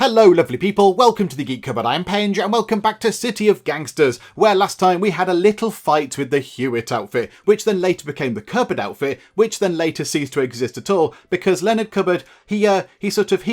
Hello lovely people, welcome to the Geek Cupboard, I'm Penge and welcome back to City of Gangsters, where last time we had a little fight with the Hewitt outfit, which then later became the Cupboard outfit, which then later ceased to exist at all, because Leonard Cupboard, he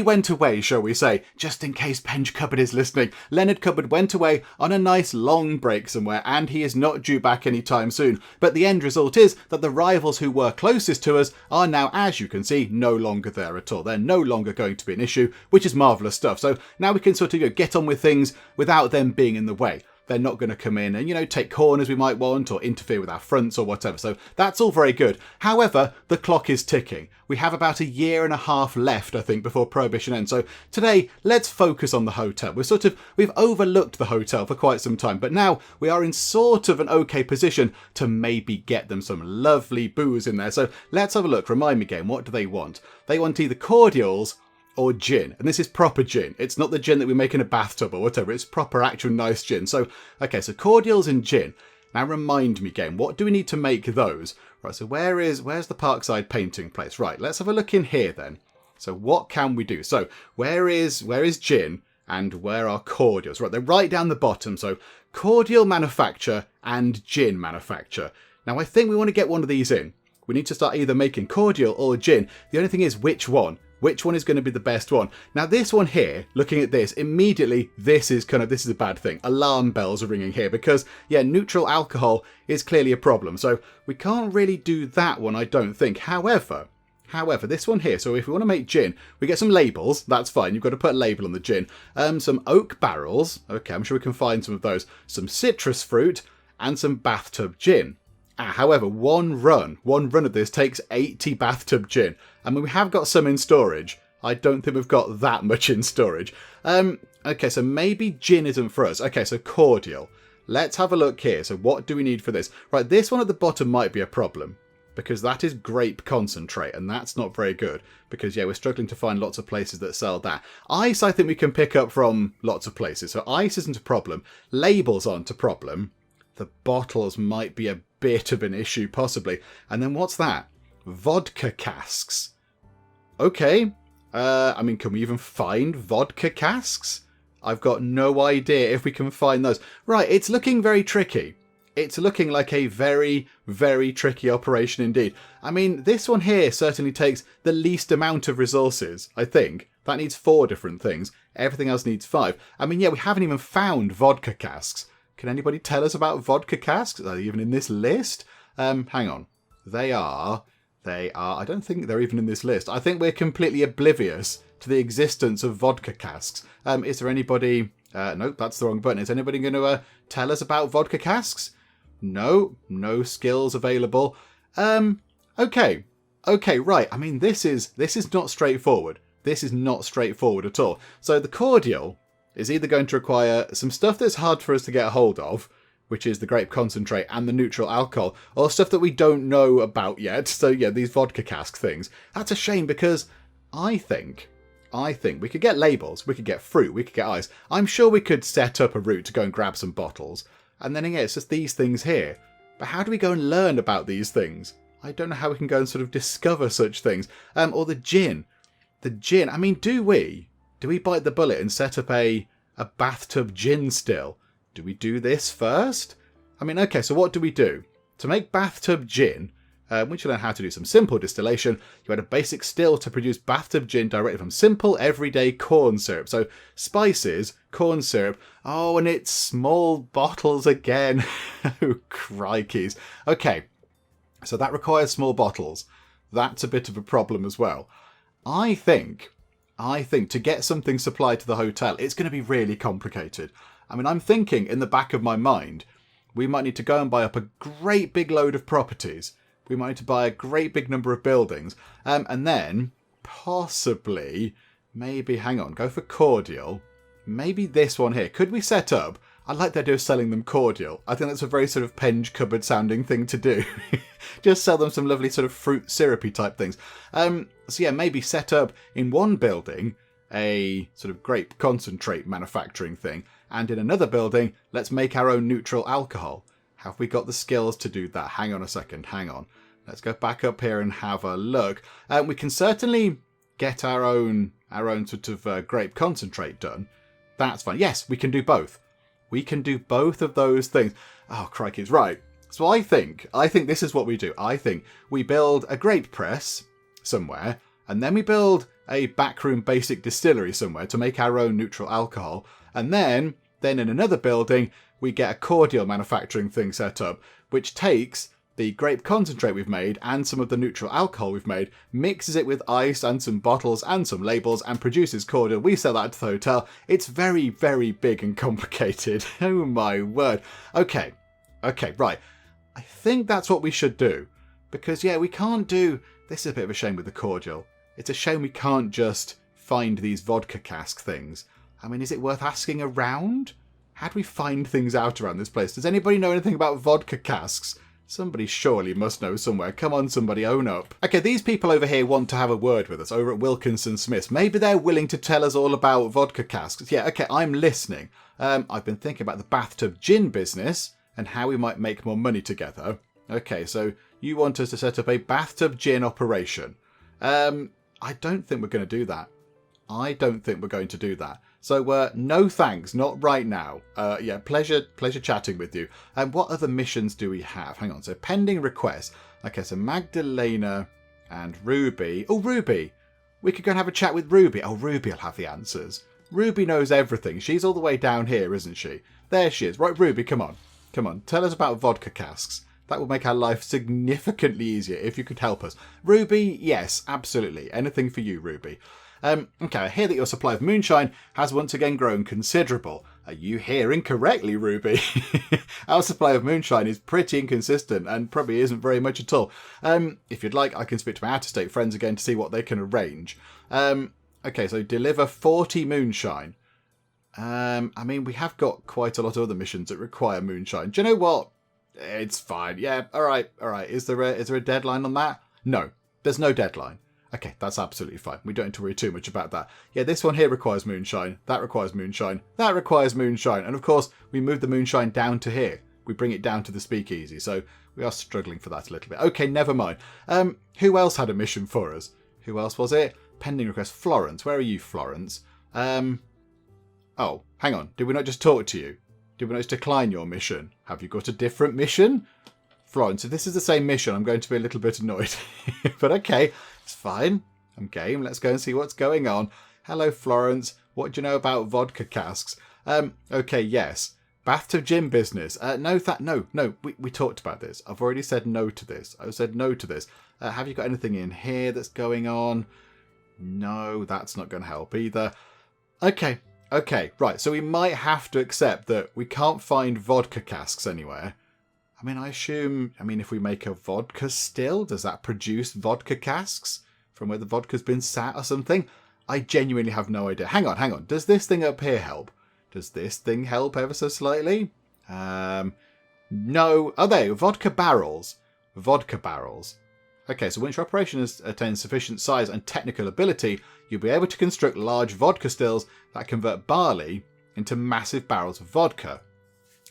went away, shall we say, just in case Penge Cupboard is listening. Leonard Cupboard went away on a nice long break somewhere, and he is not due back anytime soon, but the end result is that the rivals who were closest to us are now, as you can see, no longer there at all. They're no longer going to be an issue, which is marvellous stuff. So now we can sort of get on with things without them being in the way. They're not going to come in and, take corners we might want or interfere with our fronts or whatever. So that's all very good. However, the clock is ticking. We have about a year and a half left, I think, before Prohibition ends. So today, let's focus on the hotel. We've overlooked the hotel for quite some time, but now we are in sort of an okay position to maybe get them some lovely booze in there. So let's have a look. Remind me again, what do they want? They want either cordials or gin, and this is proper gin. It's not the gin that we make in a bathtub or whatever, it's proper actual nice gin. So, okay, so cordials and gin. Now remind me again, what do we need to make those? Right, so where's the Parkside painting place? Right, let's have a look in here then. So what can we do? So where is gin and where are cordials? Right, they're right down the bottom. So cordial manufacture and gin manufacture. Now I think we want to get one of these in. We need to start either making cordial or gin. The only thing is which one? Which one is going to be the best one? Now this one here, looking at this, immediately this is a bad thing. Alarm bells are ringing here because, yeah, neutral alcohol is clearly a problem. So we can't really do that one, I don't think. However, this one here, so if we want to make gin, we get some labels, that's fine, you've got to put a label on the gin. Some oak barrels, okay, I'm sure we can find some of those. Some citrus fruit and some bathtub gin. However, one run of this takes 80 bathtub gin. I mean, we have got some in storage. I don't think we've got that much in storage. Okay, so maybe gin isn't for us. Okay, so cordial. Let's have a look here. So what do we need for this? Right, this one at the bottom might be a problem, because that is grape concentrate, and that's not very good. Because, yeah, we're struggling to find lots of places that sell that. Ice, I think we can pick up from lots of places. So ice isn't a problem. Labels aren't a problem. The bottles might be a bit of an issue, possibly. And then what's that? Vodka casks. Okay. I mean, can we even find vodka casks? I've got no idea if we can find those. Right, it's looking very tricky. It's looking like a very, very tricky operation indeed. I mean, this one here certainly takes the least amount of resources, I think. That needs 4 different things. Everything else needs 5. I mean, yeah, we haven't even found vodka casks. Can anybody tell us about vodka casks? Are they even in this list? Hang on. They are. I don't think they're even in this list. I think we're completely oblivious to the existence of vodka casks. Is there anybody... nope, that's the wrong button. Is anybody going to tell us about vodka casks? No skills available. Okay, right. I mean, this is not straightforward. This is not straightforward at all. So the cordial is either going to require some stuff that's hard for us to get a hold of, which is the grape concentrate and the neutral alcohol, or stuff that we don't know about yet. So yeah, these vodka cask things. That's a shame because I think we could get labels, we could get fruit, we could get ice. I'm sure we could set up a route to go and grab some bottles. And then, yeah, it's just these things here. But how do we go and learn about these things? I don't know how we can go and sort of discover such things. Or the gin. The gin, I mean, do we bite the bullet and set up a bathtub gin still? Do we do this first? I mean, okay, so what do we do? To make bathtub gin, once you learn how to do some simple distillation, you add a basic still to produce bathtub gin directly from simple, everyday corn syrup. So spices, corn syrup, oh, and it's small bottles again. Oh, crikeys. Okay, so that requires small bottles. That's a bit of a problem as well. I think to get something supplied to the hotel, it's going to be really complicated. I mean, I'm thinking in the back of my mind, we might need to go and buy up a great big load of properties. We might need to buy a great big number of buildings. And then, possibly, maybe, hang on, go for cordial. Maybe this one here. Could we set up? I like the idea of selling them cordial. I think that's a very sort of Penge Cupboard sounding thing to do. Just sell them some lovely sort of fruit syrupy type things. So yeah, maybe set up in one building a sort of grape concentrate manufacturing thing. And in another building, let's make our own neutral alcohol. Have we got the skills to do that? Hang on a second, hang on. Let's go back up here and have a look. We can certainly get our own sort of grape concentrate done, that's fine. Yes, we can do both. We can do both of those things. Oh, crikey, right. So I think this is what we do. I think we build a grape press somewhere, and then we build a backroom basic distillery somewhere to make our own neutral alcohol, and then in another building we get a cordial manufacturing thing set up, which takes the grape concentrate we've made and some of the neutral alcohol we've made, mixes it with ice and some bottles and some labels, and produces cordial. We sell that to the hotel. It's very, very big and complicated. Oh my word. Okay, right. I think that's what we should do. Because, yeah, we can't do... This is a bit of a shame with the cordial. It's a shame we can't just find these vodka cask things. I mean, is it worth asking around? How do we find things out around this place? Does anybody know anything about vodka casks? Somebody surely must know somewhere. Come on, somebody, own up. Okay, these people over here want to have a word with us over at Wilkinson Smith's. Maybe they're willing to tell us all about vodka casks. Yeah, okay, I'm listening. I've been thinking about the bathtub gin business and how we might make more money together. Okay, so you want us to set up a bathtub gin operation. I don't think we're going to do that. So, no thanks, not right now. Yeah, pleasure chatting with you. And what other missions do we have? Hang on, so pending requests. Okay, so Magdalena and Ruby. Oh, Ruby! We could go and have a chat with Ruby. Oh, Ruby will have the answers. Ruby knows everything. She's all the way down here, isn't she? There she is. Right, Ruby, come on. Tell us about vodka casks. That would make our life significantly easier if you could help us. Ruby, yes, absolutely. Anything for you, Ruby. Okay, I hear that your supply of moonshine has once again grown considerable. Are you hearing correctly, Ruby? Our supply of moonshine is pretty inconsistent and probably isn't very much at all. If you'd like, I can speak to my out-of-state friends again to see what they can arrange. Okay, so deliver 40 moonshine. I mean, we have got quite a lot of other missions that require moonshine. Do you know what? It's fine. Yeah, all right. Is there a deadline on that? No, there's no deadline. Okay, that's absolutely fine. We don't need to worry too much about that. Yeah, this one here requires moonshine. That requires moonshine. That requires moonshine. And of course, we move the moonshine down to here. We bring it down to the speakeasy. So we are struggling for that a little bit. Okay, never mind. Who else had a mission for us? Who else was it? Pending request. Florence. Where are you, Florence? Oh, hang on. Did we not just talk to you? Did we not just decline your mission? Have you got a different mission? Florence, if this is the same mission, I'm going to be a little bit annoyed. But okay, it's fine. I'm game. Let's go and see what's going on. Hello, Florence. What do you know about vodka casks? Okay, yes. Bathtub gin business. No, we talked about this. I've already said no to this. Have you got anything in here that's going on? No, that's not going to help either. Okay, right. So we might have to accept that we can't find vodka casks anywhere. I mean, if we make a vodka still, does that produce vodka casks from where the vodka's been sat or something? I genuinely have no idea. Hang on. Does this thing up here help? Does this thing help ever so slightly? No. Oh, there, vodka barrels. Okay, so once your operation has attained sufficient size and technical ability, you'll be able to construct large vodka stills that convert barley into massive barrels of vodka.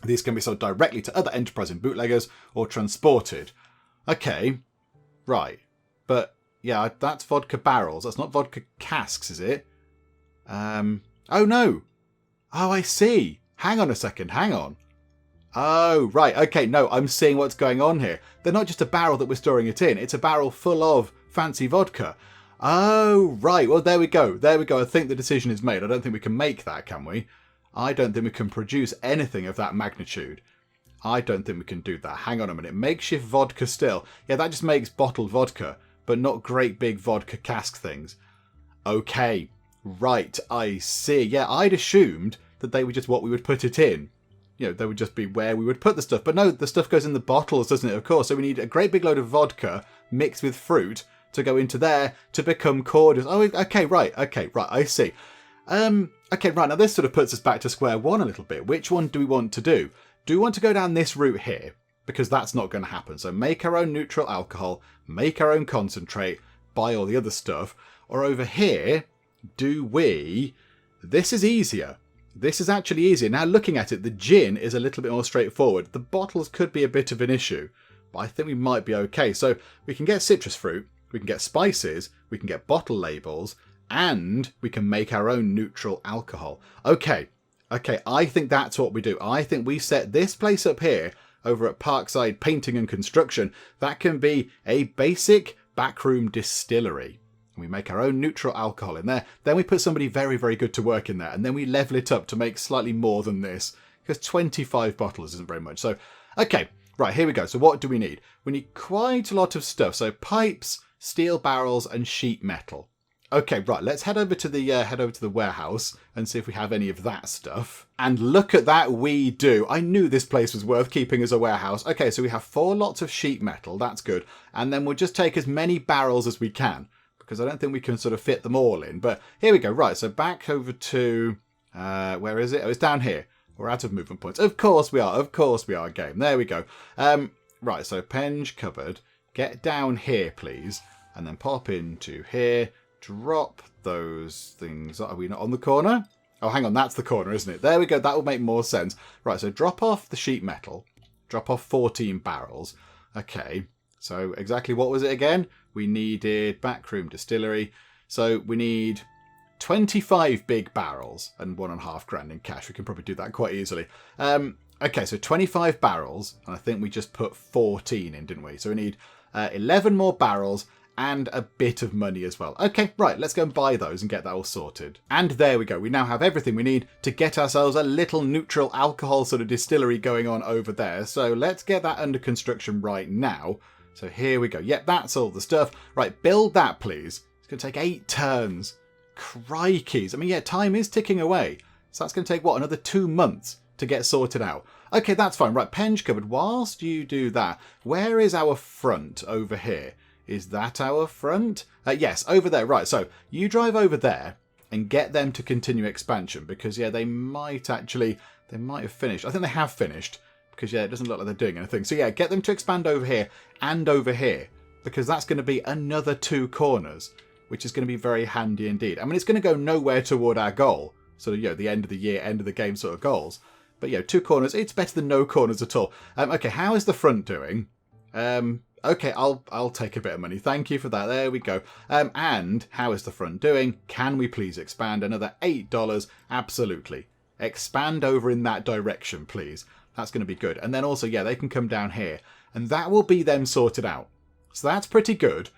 These can be sold directly to other enterprising bootleggers or transported. Okay, right. But, yeah, that's vodka barrels. That's not vodka casks, is it? Oh, no. Oh, I see. Hang on a second. Oh, right. Okay, no, I'm seeing what's going on here. They're not just a barrel that we're storing it in. It's a barrel full of fancy vodka. Oh, right. Well, there we go. I think the decision is made. I don't think we can make that, can we? I don't think we can produce anything of that magnitude. I don't think we can do that. Hang on a minute. Makeshift vodka still. Yeah, that just makes bottled vodka, but not great big vodka cask things. Okay. Right. I see. Yeah, I'd assumed that they were just what we would put it in. You know, they would just be where we would put the stuff. But no, the stuff goes in the bottles, doesn't it? Of course. So we need a great big load of vodka mixed with fruit to go into there to become cordials. Oh, okay, right. I see. Okay, right, now this sort of puts us back to square one a little bit. Which one do we want to do? Do we want to go down this route here? Because that's not going to happen. So make our own neutral alcohol, make our own concentrate, buy all the other stuff. Or over here, do we... This is easier. This is actually easier. Now looking at it, the gin is a little bit more straightforward. The bottles could be a bit of an issue, but I think we might be okay. So we can get citrus fruit, we can get spices, we can get bottle labels, and we can make our own neutral alcohol. Okay, I think that's what we do. I think we set this place up here over at Parkside Painting and Construction. That can be a basic backroom distillery. We make our own neutral alcohol in there. Then we put somebody very, very good to work in there. And then we level it up to make slightly more than this. Because 25 bottles isn't very much. So, okay, right, here we go. So what do we need? We need quite a lot of stuff. So pipes, steel barrels, and sheet metal. Okay, right, let's head over to the warehouse and see if we have any of that stuff. And look at that, we do. I knew this place was worth keeping as a warehouse. Okay, so we have 4 lots of sheet metal. That's good. And then we'll just take as many barrels as we can, because I don't think we can sort of fit them all in. But here we go. Right, so back over to... where is it? Oh, it's down here. We're out of movement points. Of course we are. Of course we are, game. There we go. Right, so Penge Cupboard. Get down here, please. And then pop into here. Drop those things. Are we not on the corner? Oh, hang on. That's the corner, isn't it? There we go. That will make more sense. Right, so drop off the sheet metal. Drop off 14 barrels. Okay, so exactly what was it again? We needed backroom distillery. So we need 25 big barrels and $1.5 grand in cash. We can probably do that quite easily. Okay, so 25 barrels. And I think we just put 14 in, didn't we? So we need 11 more barrels and a bit of money as well. Okay, right, let's go and buy those and get that all sorted. And there we go. We now have everything we need to get ourselves a little neutral alcohol sort of distillery going on over there. So let's get that under construction right now. So here we go. Yep, that's all the stuff. Right, build that, please. It's going to take 8 turns. Crikeys. I mean, yeah, time is ticking away. So that's going to take, what, another 2 months to get sorted out. Okay, that's fine. Right, Penge Cupboard, whilst you do that, where is our front over here? Is that our front? Yes, over there. Right, so you drive over there and get them to continue expansion because, yeah, they might have finished. I think they have finished because, yeah, it doesn't look like they're doing anything. So, yeah, get them to expand over here and over here because that's going to be another 2 corners, which is going to be very handy indeed. I mean, it's going to go nowhere toward our goal, sort of, you know, the end of the year, end of the game sort of goals. But, you know, 2 corners, it's better than no corners at all. Okay, how is the front doing? Okay, I'll take a bit of money. Thank you for that. There we go. And how is the front doing? Can we please expand another $8? Absolutely. Expand over in that direction, please. That's going to be good. And then also, yeah, they can come down here. And that will be them sorted out. So that's pretty good.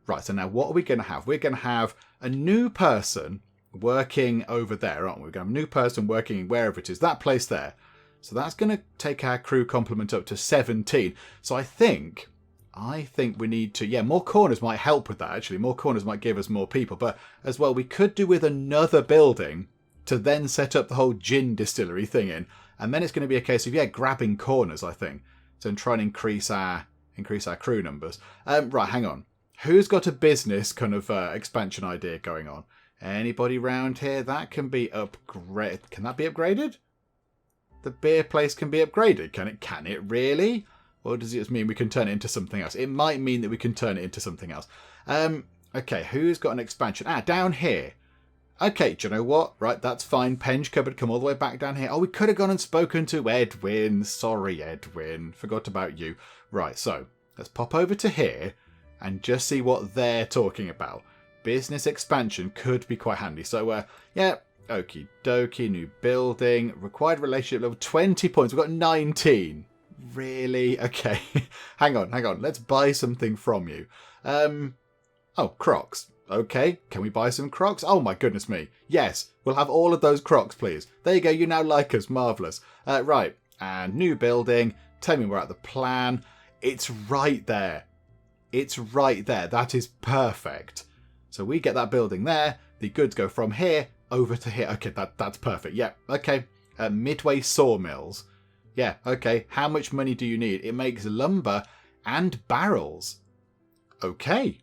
Right, so now what are we going to have? We're going to have a new person working over there, aren't we? We're going to have a new person working wherever it is. That place there. So that's going to take our crew complement up to 17. So I think we need to... Yeah, more corners might help with that, actually. More corners might give us more people. But as well, we could do with another building to then set up the whole gin distillery thing in. And then it's going to be a case of, yeah, grabbing corners, I think. So try and increase our crew numbers. Right, hang on. Who's got a business kind of expansion idea going on? Anybody round here? That can be upgraded. Can that be upgraded? The beer place can be upgraded. Can it really? Or does it just mean we can turn it into something else? It might mean that we can turn it into something else. Okay, who's got an expansion? Down here. Okay, do you know what? Right, that's fine. Penge Cupboard, come all the way back down here. Oh, we could have gone and spoken to Edwin. Sorry, Edwin. Forgot about you. Right, so let's pop over to here and just see what they're talking about. Business expansion could be quite handy. So, yeah, okie dokie, new building. Required relationship level 20 points. We've got 19. Really? Okay. hang on. Let's buy something from you. Oh, Crocs. Okay. Can we buy some Crocs? Oh, my goodness me. Yes. We'll have all of those Crocs, please. There you go. You now like us. Marvellous. Right. And new building. Tell me we're at the plan. It's right there. It's right there. That is perfect. So we get that building there. The goods go from here over to here. Okay, that's perfect. Yeah, okay. Midway sawmills. Yeah, okay. How much money do you need? It makes lumber and barrels. Okay.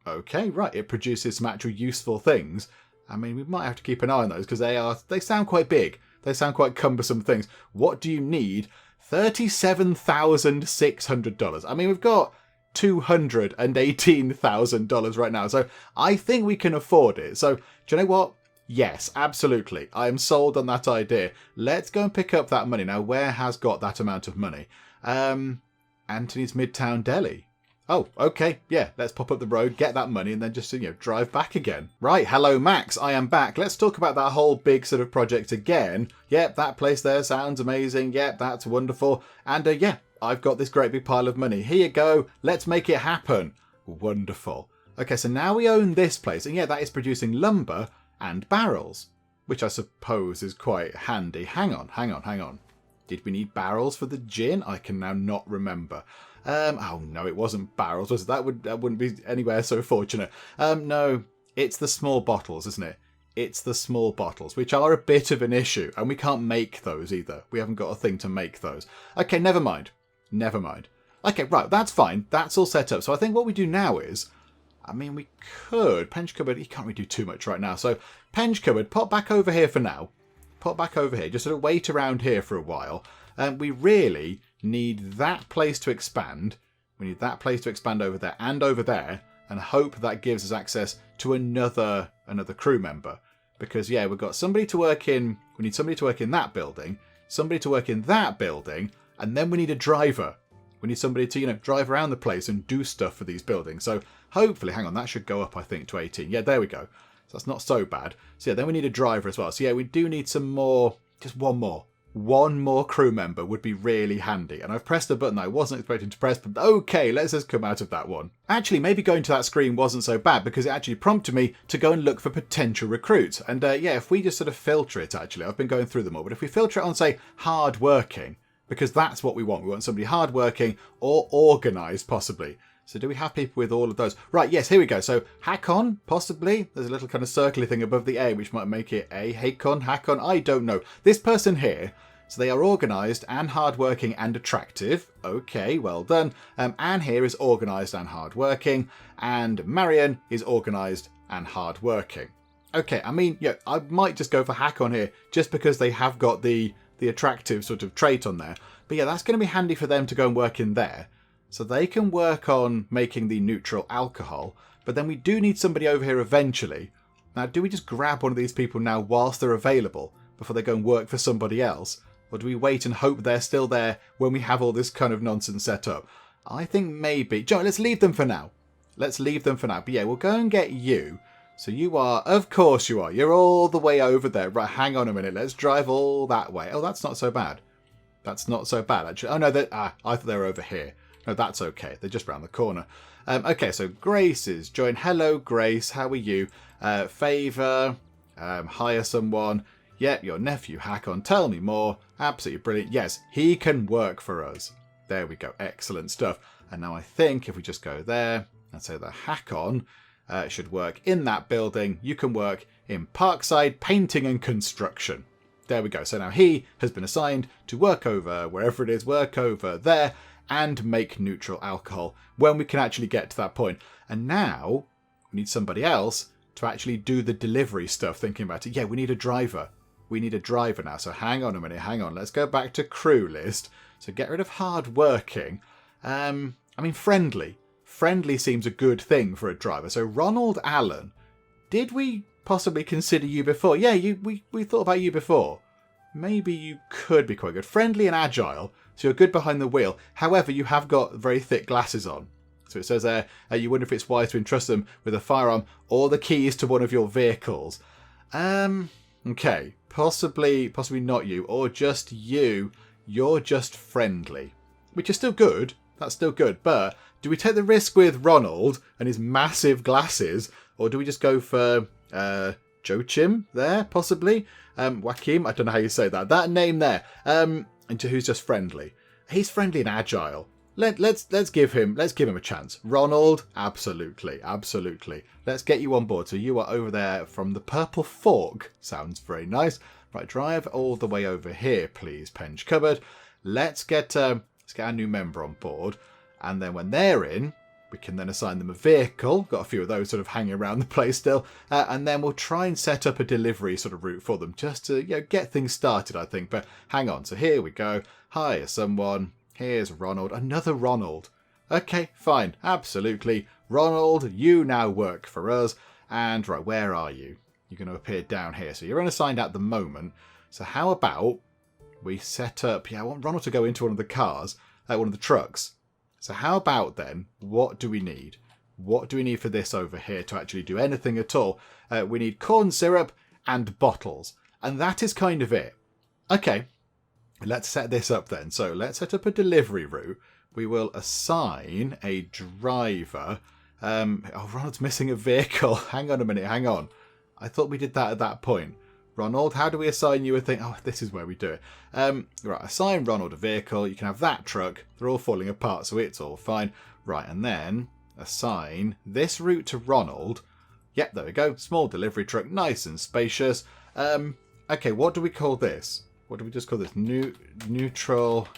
Okay, right. It produces some actual useful things. I mean, we might have to keep an eye on those because they sound quite big. They sound quite cumbersome things. What do you need? $37,600. I mean, we've got $218,000 right now. So I think we can afford it. So do you know what? Yes, absolutely. I am sold on that idea. Let's go and pick up that money. Now, where has got that amount of money? Anthony's Midtown Deli. Oh, okay, yeah, let's pop up the road, get that money, and then just, drive back again. Right, hello, Max, I am back. Let's talk about that whole big sort of project again. Yep, that place there sounds amazing. Yep, that's wonderful. And yeah, I've got this great big pile of money. Here you go. Let's make it happen. Wonderful. Okay, so now we own this place, and yeah, that is producing lumber and barrels, which I suppose is quite handy. Hang on. Did we need barrels for the gin? I can now not remember. Oh no, it wasn't barrels, was it? That wouldn't be anywhere so fortunate. No, it's the small bottles, isn't it? It's the small bottles, which are a bit of an issue, and we can't make those either. We haven't got a thing to make those. Okay, never mind. Okay, right, that's fine. That's all set up. So I think what we do now is, we could, Penge Cupboard, you can't really do too much right now. So Penge Cupboard, pop back over here for now. Pop back over here. Just sort of wait around here for a while. We really need that place to expand. We need that place to expand over there and over there, and hope that gives us access to another crew member. Because yeah, we've got somebody to work in. We need somebody to work in that building, somebody to work in that building, and then we need a driver. We need somebody to drive around the place and do stuff for these buildings. So hopefully, hang on, that should go up I think to 18. Yeah, there we go. So that's not so bad. So yeah, then we need a driver as well. So yeah, we do need some more. Just one more. One more crew member would be really handy. And I've pressed a button I wasn't expecting to press, but okay, let's just come out of that one. Actually, maybe going to that screen wasn't so bad because it actually prompted me to go and look for potential recruits. And yeah, if we just sort of filter it, actually, I've been going through them all, but if we filter it on, say, hard working, because that's what we want. We want somebody hard working or organised, possibly. So do we have people with all of those? Right, yes, here we go. So Hakon, possibly. There's a little kind of circly thing above the A, which might make it a Hakon, I don't know. This person here, so they are organised and hardworking and attractive. Okay, well done. Anne here is organised and hardworking. And Marion is organised and hardworking. Okay, I might just go for Hakon here, just because they have got the attractive sort of trait on there. But yeah, that's going to be handy for them to go and work in there. So they can work on making the neutral alcohol, but then we do need somebody over here eventually. Now, do we just grab one of these people now whilst they're available before they go and work for somebody else? Or do we wait and hope they're still there when we have all this kind of nonsense set up? I think maybe. Joe, let's leave them for now. But yeah, we'll go and get you. So you are, of course you are. You're all the way over there. Right, hang on a minute. Let's drive all that way. Oh, that's not so bad. Actually. Oh, no, I thought they were over here. No, that's okay. They're just around the corner. Okay, so Grace is joined. Hello, Grace. How are you? Favour. Hire someone. Yep, your nephew Hakon. Tell me more. Absolutely brilliant. Yes, he can work for us. There we go. Excellent stuff. And now I think if we just go there and say that Hakon should work in that building, you can work in Parkside Painting and Construction. There we go. So now he has been assigned to work over wherever it is, work over there, and make neutral alcohol when we can actually get to that point. And now we need somebody else to actually do the delivery stuff, thinking about it. Yeah, we need a driver. We need a driver now. So hang on a minute. Let's go back to crew list. So get rid of hard working. Friendly. Friendly seems a good thing for a driver. So Ronald Allen. Did we possibly consider you before? Yeah, we thought about you before. Maybe you could be quite good. Friendly and agile. So you're good behind the wheel. However, you have got very thick glasses on. So it says there, you wonder if it's wise to entrust them with a firearm or the keys to one of your vehicles. Okay. Possibly not you. Or just you. You're just friendly. Which is still good. That's still good. But do we take the risk with Ronald and his massive glasses? Or do we just go for Joachim there, possibly? Joachim, I don't know how you say that. That name there. And to who's just friendly. He's friendly and agile. Let's give him a chance. Ronald, absolutely. Let's get you on board. So you are over there from the Purple Fork. Sounds very nice. Right, drive all the way over here, please, Penge Cupboard. Let's get our new member on board. And then when they're in, we can then assign them a vehicle. Got a few of those sort of hanging around the place still. And then we'll try and set up a delivery sort of route for them just to get things started, I think. But hang on. So here we go. Hire someone. Here's Ronald. Another Ronald. Okay, fine. Absolutely. Ronald, you now work for us. And right, where are you? You're going to appear down here. So you're unassigned at the moment. So how about we set up... Yeah, I want Ronald to go into one of the cars. One of the trucks. So how about then, what do we need? What do we need for this over here to actually do anything at all? We need corn syrup and bottles. And that is kind of it. Okay, let's set this up then. So let's set up a delivery route. We will assign a driver. Oh, Ronald's missing a vehicle. Hang on a minute, hang on. I thought we did that at that point. Ronald, how do we assign you a thing? Oh, this is where we do it. Right, assign Ronald a vehicle. You can have that truck. They're all falling apart, so it's all fine. Right, and then assign this route to Ronald. Yep, there we go. Small delivery truck, nice and spacious. Okay, what do we call this? What do we just call this? Neutral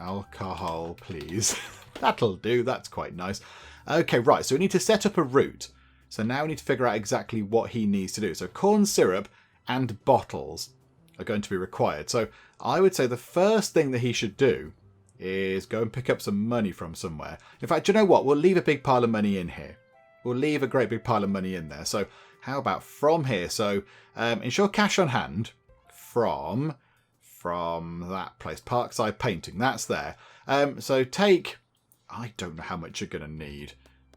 alcohol, please. That'll do. That's quite nice. Okay, right. So we need to set up a route. So now we need to figure out exactly what he needs to do. So corn syrup and bottles are going to be required. So I would say the first thing that he should do is go and pick up some money from somewhere. In fact, do you know what? We'll leave a big pile of money in here. We'll leave a great big pile of money in there. So how about from here? So ensure cash on hand from that place. Parkside Painting. That's there. So take, I don't know how much you're going to need.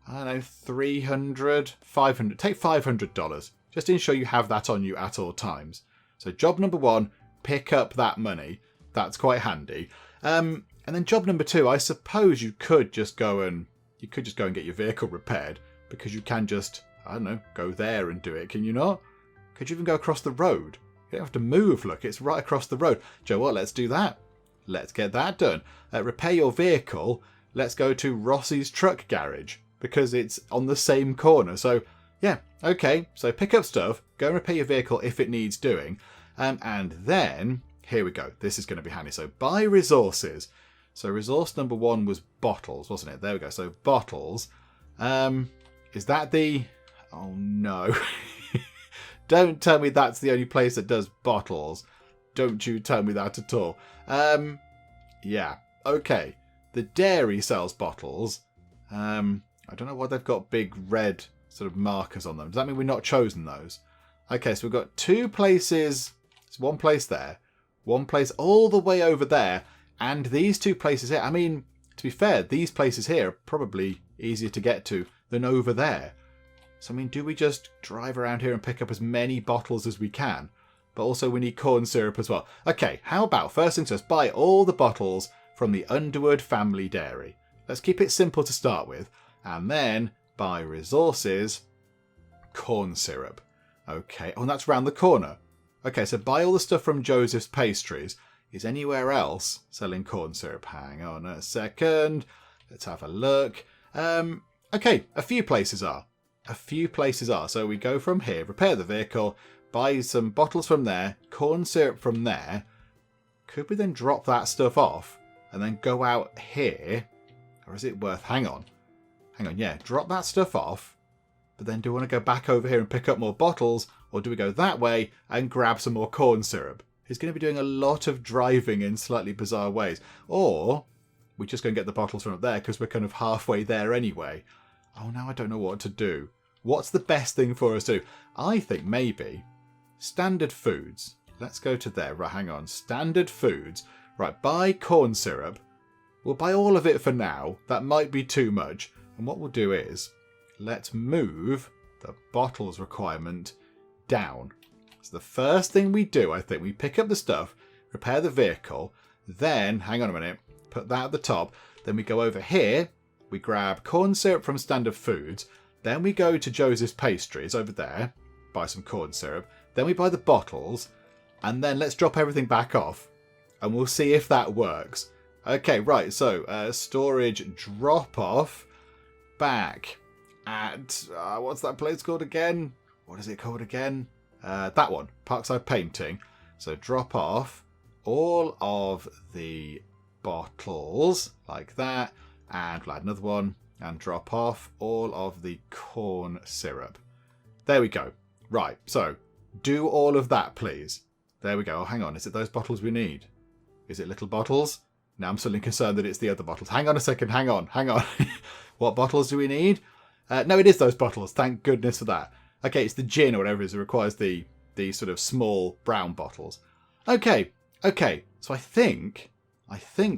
I don't know, 300, 500. Take $500. Just ensure you have that on you at all times. So job number one, pick up that money. That's quite handy. And then job number two, I suppose you could just go and get your vehicle repaired, because you can just, I don't know, go there and do it. Can you not? Could you even go across the road? You don't have to move. Look, it's right across the road. Joe, what? Let's do that. Let's get that done. Repair your vehicle. Let's go to Rossi's truck garage, because it's on the same corner. So yeah, okay. So pick up stuff, go and repair your vehicle if it needs doing. And then, here we go. This is going to be handy. So buy resources. So resource number one was bottles, wasn't it? There we go. So bottles. Is that the... Oh no. Don't tell me that's the only place that does bottles. Don't you tell me that at all. Yeah. Okay. The dairy sells bottles. I don't know why they've got big red sort of markers on them. Does that mean we've not chosen those? Okay, so we've got two places. There's one place there. One place all the way over there. And these two places here. I mean, to be fair, these places here are probably easier to get to than over there. So, I mean, do we just drive around here and pick up as many bottles as we can? But also we need corn syrup as well. Okay, how about first things first, buy all the bottles from the Underwood family dairy. Let's keep it simple to start with. And then buy resources, corn syrup. Okay, oh, and that's round the corner. Okay, so buy all the stuff from Joseph's Pastries. Is anywhere else selling corn syrup? Hang on a second. Let's have a look. Okay, a few places are. A few places are. So we go from here, repair the vehicle, buy some bottles from there, corn syrup from there. Could we then drop that stuff off and then go out here? Or is it worth... Hang on, yeah, drop that stuff off. But then do we want to go back over here and pick up more bottles? Or do we go that way and grab some more corn syrup? He's going to be doing a lot of driving in slightly bizarre ways. Or we just go and get the bottles from up there because we're kind of halfway there anyway. Oh, now I don't know what to do. What's the best thing for us to do? I think maybe standard foods. Let's go to there. Right, hang on. Standard foods. Right, buy corn syrup. We'll buy all of it for now. That might be too much. And what we'll do is let's move the bottles requirement down. So the first thing we do, I think, we pick up the stuff, repair the vehicle, then, hang on a minute, put that at the top. Then we go over here. We grab corn syrup from Standard Foods. Then we go to Joseph's Pastries over there, buy some corn syrup. Then we buy the bottles. And then let's drop everything back off. And we'll see if that works. Okay, right. So, storage drop off back at... what's that place called again? What is it called again? That one. Parkside Painting. So drop off all of the bottles like that. And we'll add another one and drop off all of the corn syrup. There we go. Right, so do all of that, please. There we go. Oh, hang on. Is it those bottles we need? Is it little bottles? Now I'm suddenly concerned that it's the other bottles. Hang on a second. Hang on. What bottles do we need? No, it is those bottles. Thank goodness for that. Okay, it's the gin or whatever it is. It requires the sort of small brown bottles. Okay. So I think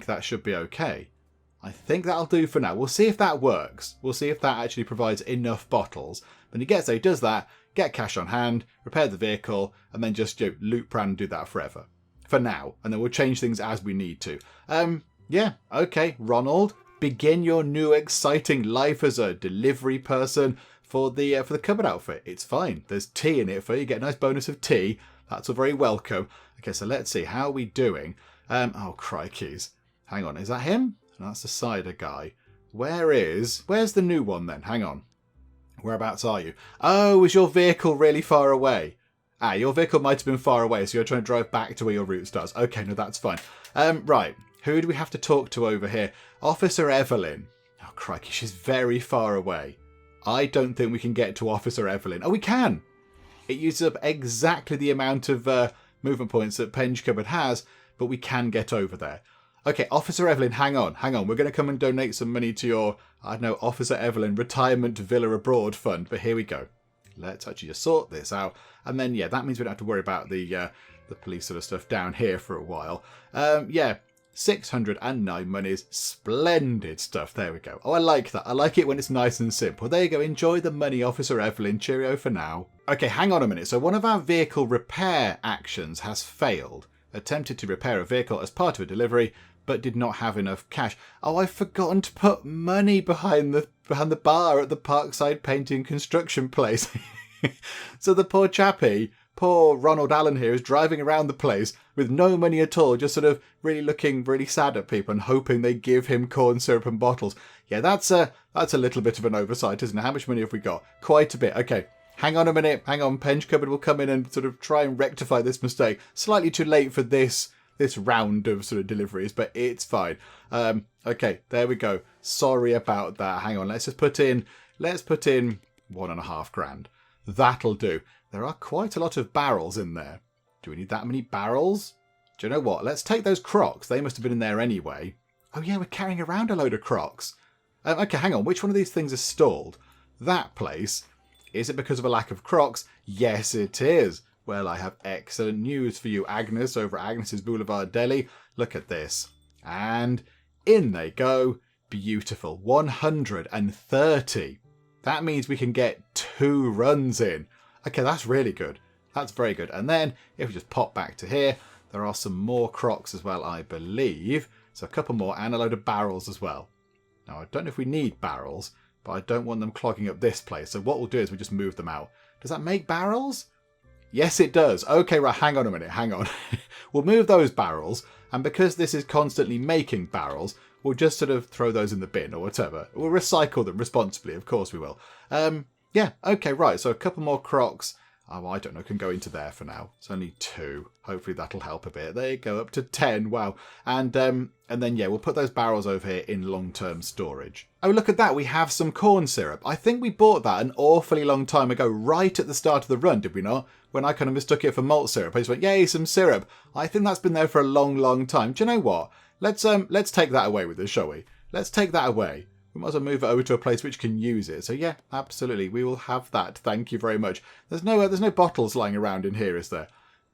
that should be okay. I think that'll do for now. We'll see if that works. We'll see if that actually provides enough bottles. When he gets there, he does that, get cash on hand, repair the vehicle, and then just loop around and do that forever. For now. And then we'll change things as we need to. Yeah, okay, Ronald, begin your new exciting life as a delivery person for the cupboard outfit. It's fine. There's tea in it for you. You get a nice bonus of tea. That's all very welcome. Okay, so let's see. How are we doing? Oh, crikeys. Hang on, is that him? No, that's the cider guy. Where's the new one then? Hang on. Whereabouts are you? Oh, is your vehicle really far away? Ah, your vehicle might have been far away, so you're trying to drive back to where your route starts. Okay, no, that's fine. Right. Who do we have to talk to over here? Officer Evelyn. Oh, crikey, she's very far away. I don't think we can get to Officer Evelyn. Oh, we can! It uses up exactly the amount of movement points that Penge Cupboard has, but we can get over there. Okay, Officer Evelyn, hang on. We're going to come and donate some money to your, I don't know, Officer Evelyn Retirement Villa Abroad Fund. But here we go. Let's actually just sort this out. And then, yeah, that means we don't have to worry about the police sort of stuff down here for a while. Yeah, 609 monies. Splendid stuff. There we go. Oh, I like that. I like it when it's nice and simple. There you go. Enjoy the money, Officer Evelyn. Cheerio for now. Okay, hang on a minute. So one of our vehicle repair actions has failed. Attempted to repair a vehicle as part of a delivery, but did not have enough cash. Oh, I've forgotten to put money behind the bar at the Parkside Painting Construction place. So the poor chappie, poor Ronald Allen here, is driving around the place with no money at all, just sort of really looking really sad at people and hoping they give him corn syrup and bottles. Yeah, that's a little bit of an oversight, isn't it? How much money have we got? Quite a bit. Okay. Hang on a minute. Hang on. Penge Cupboard will come in and sort of try and rectify this mistake. Slightly too late for this round of sort of deliveries, but it's fine. Okay, there we go. Sorry about that. Hang on. Let's put in $1.5 grand. That'll do. There are quite a lot of barrels in there. Do we need that many barrels? Do you know what? Let's take those Crocs. They must have been in there anyway. Oh yeah, we're carrying around a load of Crocs. Okay, hang on. Which one of these things is stalled? That place. Is it because of a lack of Crocs? Yes, it is. Well, I have excellent news for you, Agnes, over at Agnes's Boulevard Deli. Look at this. And in they go. Beautiful. 130. That means we can get 2 runs in. Okay, that's really good. That's very good. And then, if we just pop back to here, there are some more Crocs as well, I believe. So a couple more and a load of barrels as well. Now, I don't know if we need barrels, but I don't want them clogging up this place. So what we'll do is we just move them out. Does that make barrels? Yes, it does. Okay, right, hang on a minute, hang on. We'll move those barrels, and because this is constantly making barrels, we'll just sort of throw those in the bin or whatever. We'll recycle them responsibly, of course we will. Yeah, okay, right, so a couple more Crocs. Oh, I don't know, can go into there for now. It's only 2. Hopefully that'll help a bit. There you go, up to 10, wow. And then, yeah, we'll put those barrels over here in long-term storage. Oh, look at that, we have some corn syrup. I think we bought that an awfully long time ago, right at the start of the run, did we not? When I kind of mistook it for malt syrup. I just went, yay, some syrup. I think that's been there for a long, long time. Do you know what? Let's take that away with us, shall we? Let's take that away. We might as well move it over to a place which can use it. So yeah, absolutely, we will have that. Thank you very much. There's no bottles lying around in here, is there?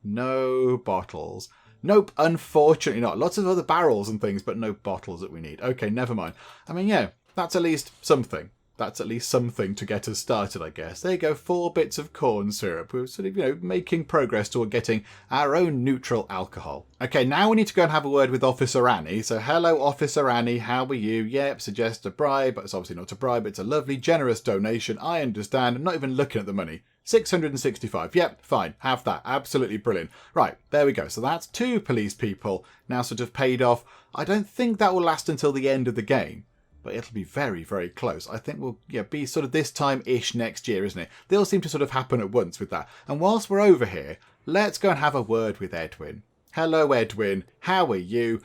No bottles. Nope, unfortunately not. Lots of other barrels and things, but no bottles that we need. Okay, never mind. I mean, yeah, that's at least something. That's at least something to get us started, I guess. There you go, 4 bits of corn syrup. We're sort of, making progress toward getting our own neutral alcohol. Okay, now we need to go and have a word with Officer Annie. So, hello, Officer Annie, how are you? Yep, suggest a bribe, but it's obviously not a bribe. It's a lovely, generous donation. I understand. I'm not even looking at the money. 665. Yep, fine. Have that. Absolutely brilliant. Right, there we go. So that's 2 police people now sort of paid off. I don't think that will last until the end of the game. But it'll be very, very close. I think we'll be sort of this time-ish next year, isn't it? They all seem to sort of happen at once with that. And whilst we're over here, let's go and have a word with Edwin. Hello, Edwin. How are you?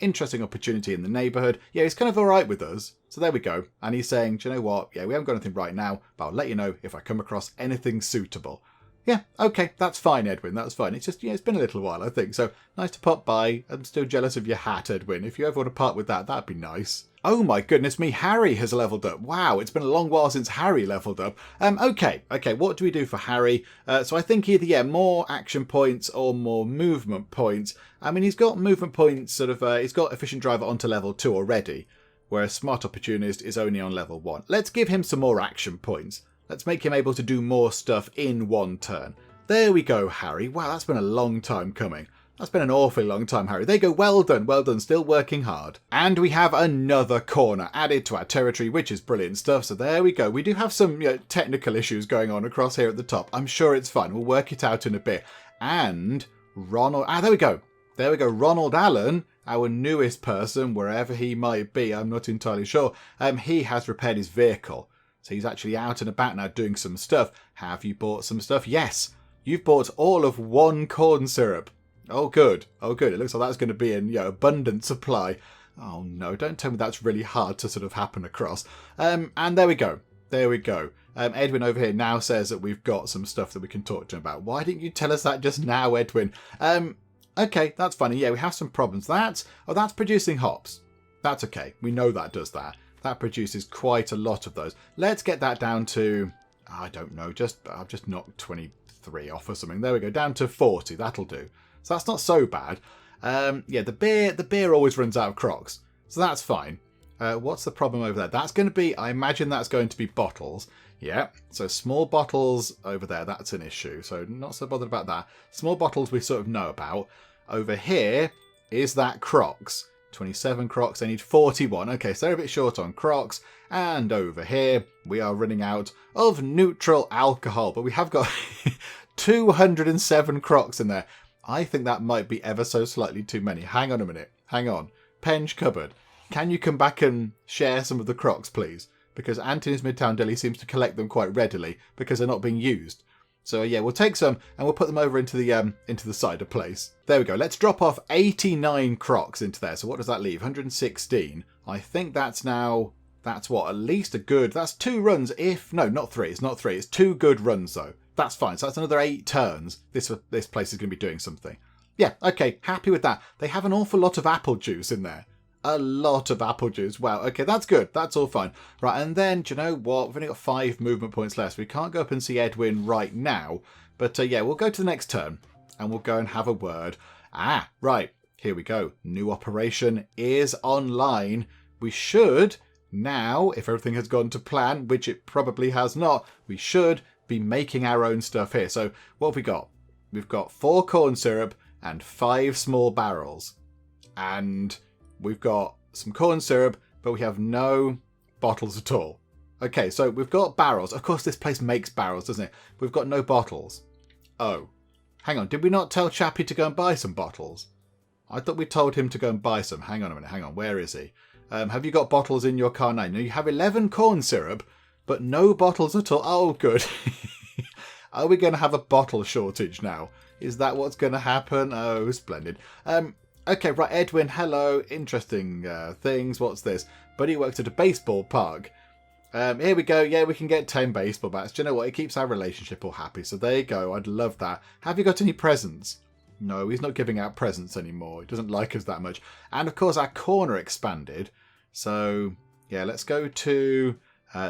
Interesting opportunity in the neighbourhood. Yeah, he's kind of all right with us. So there we go. And he's saying, do you know what? Yeah, we haven't got anything right now, but I'll let you know if I come across anything suitable. Yeah, okay, that's fine, Edwin, that's fine. It's just, it's been a little while, I think. So nice to pop by. I'm still jealous of your hat, Edwin. If you ever want to part with that, that'd be nice. Oh my goodness me, Harry has leveled up. Wow, it's been a long while since Harry leveled up. Okay, what do we do for Harry? So I think either, more action points or more movement points. I mean, he's got movement points, he's got efficient driver onto level 2 already. whereas Smart Opportunist is only on level 1. Let's give him some more action points. Let's make him able to do more stuff in one turn. There we go, Harry. Wow, that's been a long time coming. That's been an awfully long time, Harry. There you go. Well done, still working hard. And we have another corner added to our territory, which is brilliant stuff. So there we go. We do have some technical issues going on across here at the top. I'm sure it's fine. We'll work it out in a bit. And Ronald... there we go. There we go. Ronald Allen, our newest person, wherever he might be, I'm not entirely sure. He has repaired his vehicle. So he's actually out and about now doing some stuff. Have you bought some stuff? Yes. You've bought all of 1 corn syrup. Oh, good. Oh, good. It looks like that's going to be in abundant supply. Oh, no. Don't tell me that's really hard to sort of happen across. And there we go. There we go. Edwin over here now says that we've got some stuff that we can talk to him about. Why didn't you tell us that just now, Edwin? Okay, that's funny. Yeah, we have some problems. That's producing hops. That's okay. We know that does that. That produces quite a lot of those. Let's get that down to, I don't know, I've just knocked 23 off or something. There we go. Down to 40. That'll do. So that's not so bad. Yeah, the beer always runs out of Crocs. So that's fine. What's the problem over there? That's going to be, I imagine that's going to be bottles. Yeah, so small bottles over there, that's an issue. So not so bothered about that. Small bottles we sort of know about. Over here is that Crocs. 27 Crocs, I need 41. Okay, so they're a bit short on Crocs. And over here, we are running out of neutral alcohol. But we have got 207 Crocs in there. I think that might be ever so slightly too many. Hang on a minute. Hang on. Penge Cupboard. Can you come back and share some of the Crocs, please? Because Anthony's Midtown Deli seems to collect them quite readily because they're not being used. So yeah, we'll take some and we'll put them over into the cider place. There we go. Let's drop off 89 Crocs into there. So what does that leave? 116. I think that's what? At least a good... That's 2 runs if... No, not 3. It's not 3. It's 2 good runs though. That's fine. So that's another 8 turns. This place is going to be doing something. Yeah, okay. Happy with that. They have an awful lot of apple juice in there. A lot of apple juice. Wow. Okay, that's good. That's all fine. Right, and then, do you know what? We've only got 5 movement points left. We can't go up and see Edwin right now. But yeah, we'll go to the next turn. And we'll go and have a word. Right. Here we go. New operation is online. We should now, if everything has gone to plan, which it probably has not, we should be making our own stuff here. So what have we got? We've got 4 corn syrup and 5 small barrels. And we've got some corn syrup, but we have no bottles at all. Okay, so we've got barrels. Of course, this place makes barrels, doesn't it? We've got no bottles. Oh, hang on. Did we not tell Chappie to go and buy some bottles? I thought we told him to go and buy some. Hang on a minute. Hang on. Where is he? Have you got bottles in your car now? No, you have 11 corn syrup, but no bottles at all. Oh, good. Are we going to have a bottle shortage now? Is that what's going to happen? Oh, splendid. Okay, right, Edwin, hello. Interesting things. What's this? Buddy works at a baseball park. Here we go. Yeah, we can get 10 baseball bats. Do you know what? It keeps our relationship all happy. So there you go. I'd love that. Have you got any presents? No, he's not giving out presents anymore. He doesn't like us that much. And, of course, our corner expanded. So, yeah, let's go to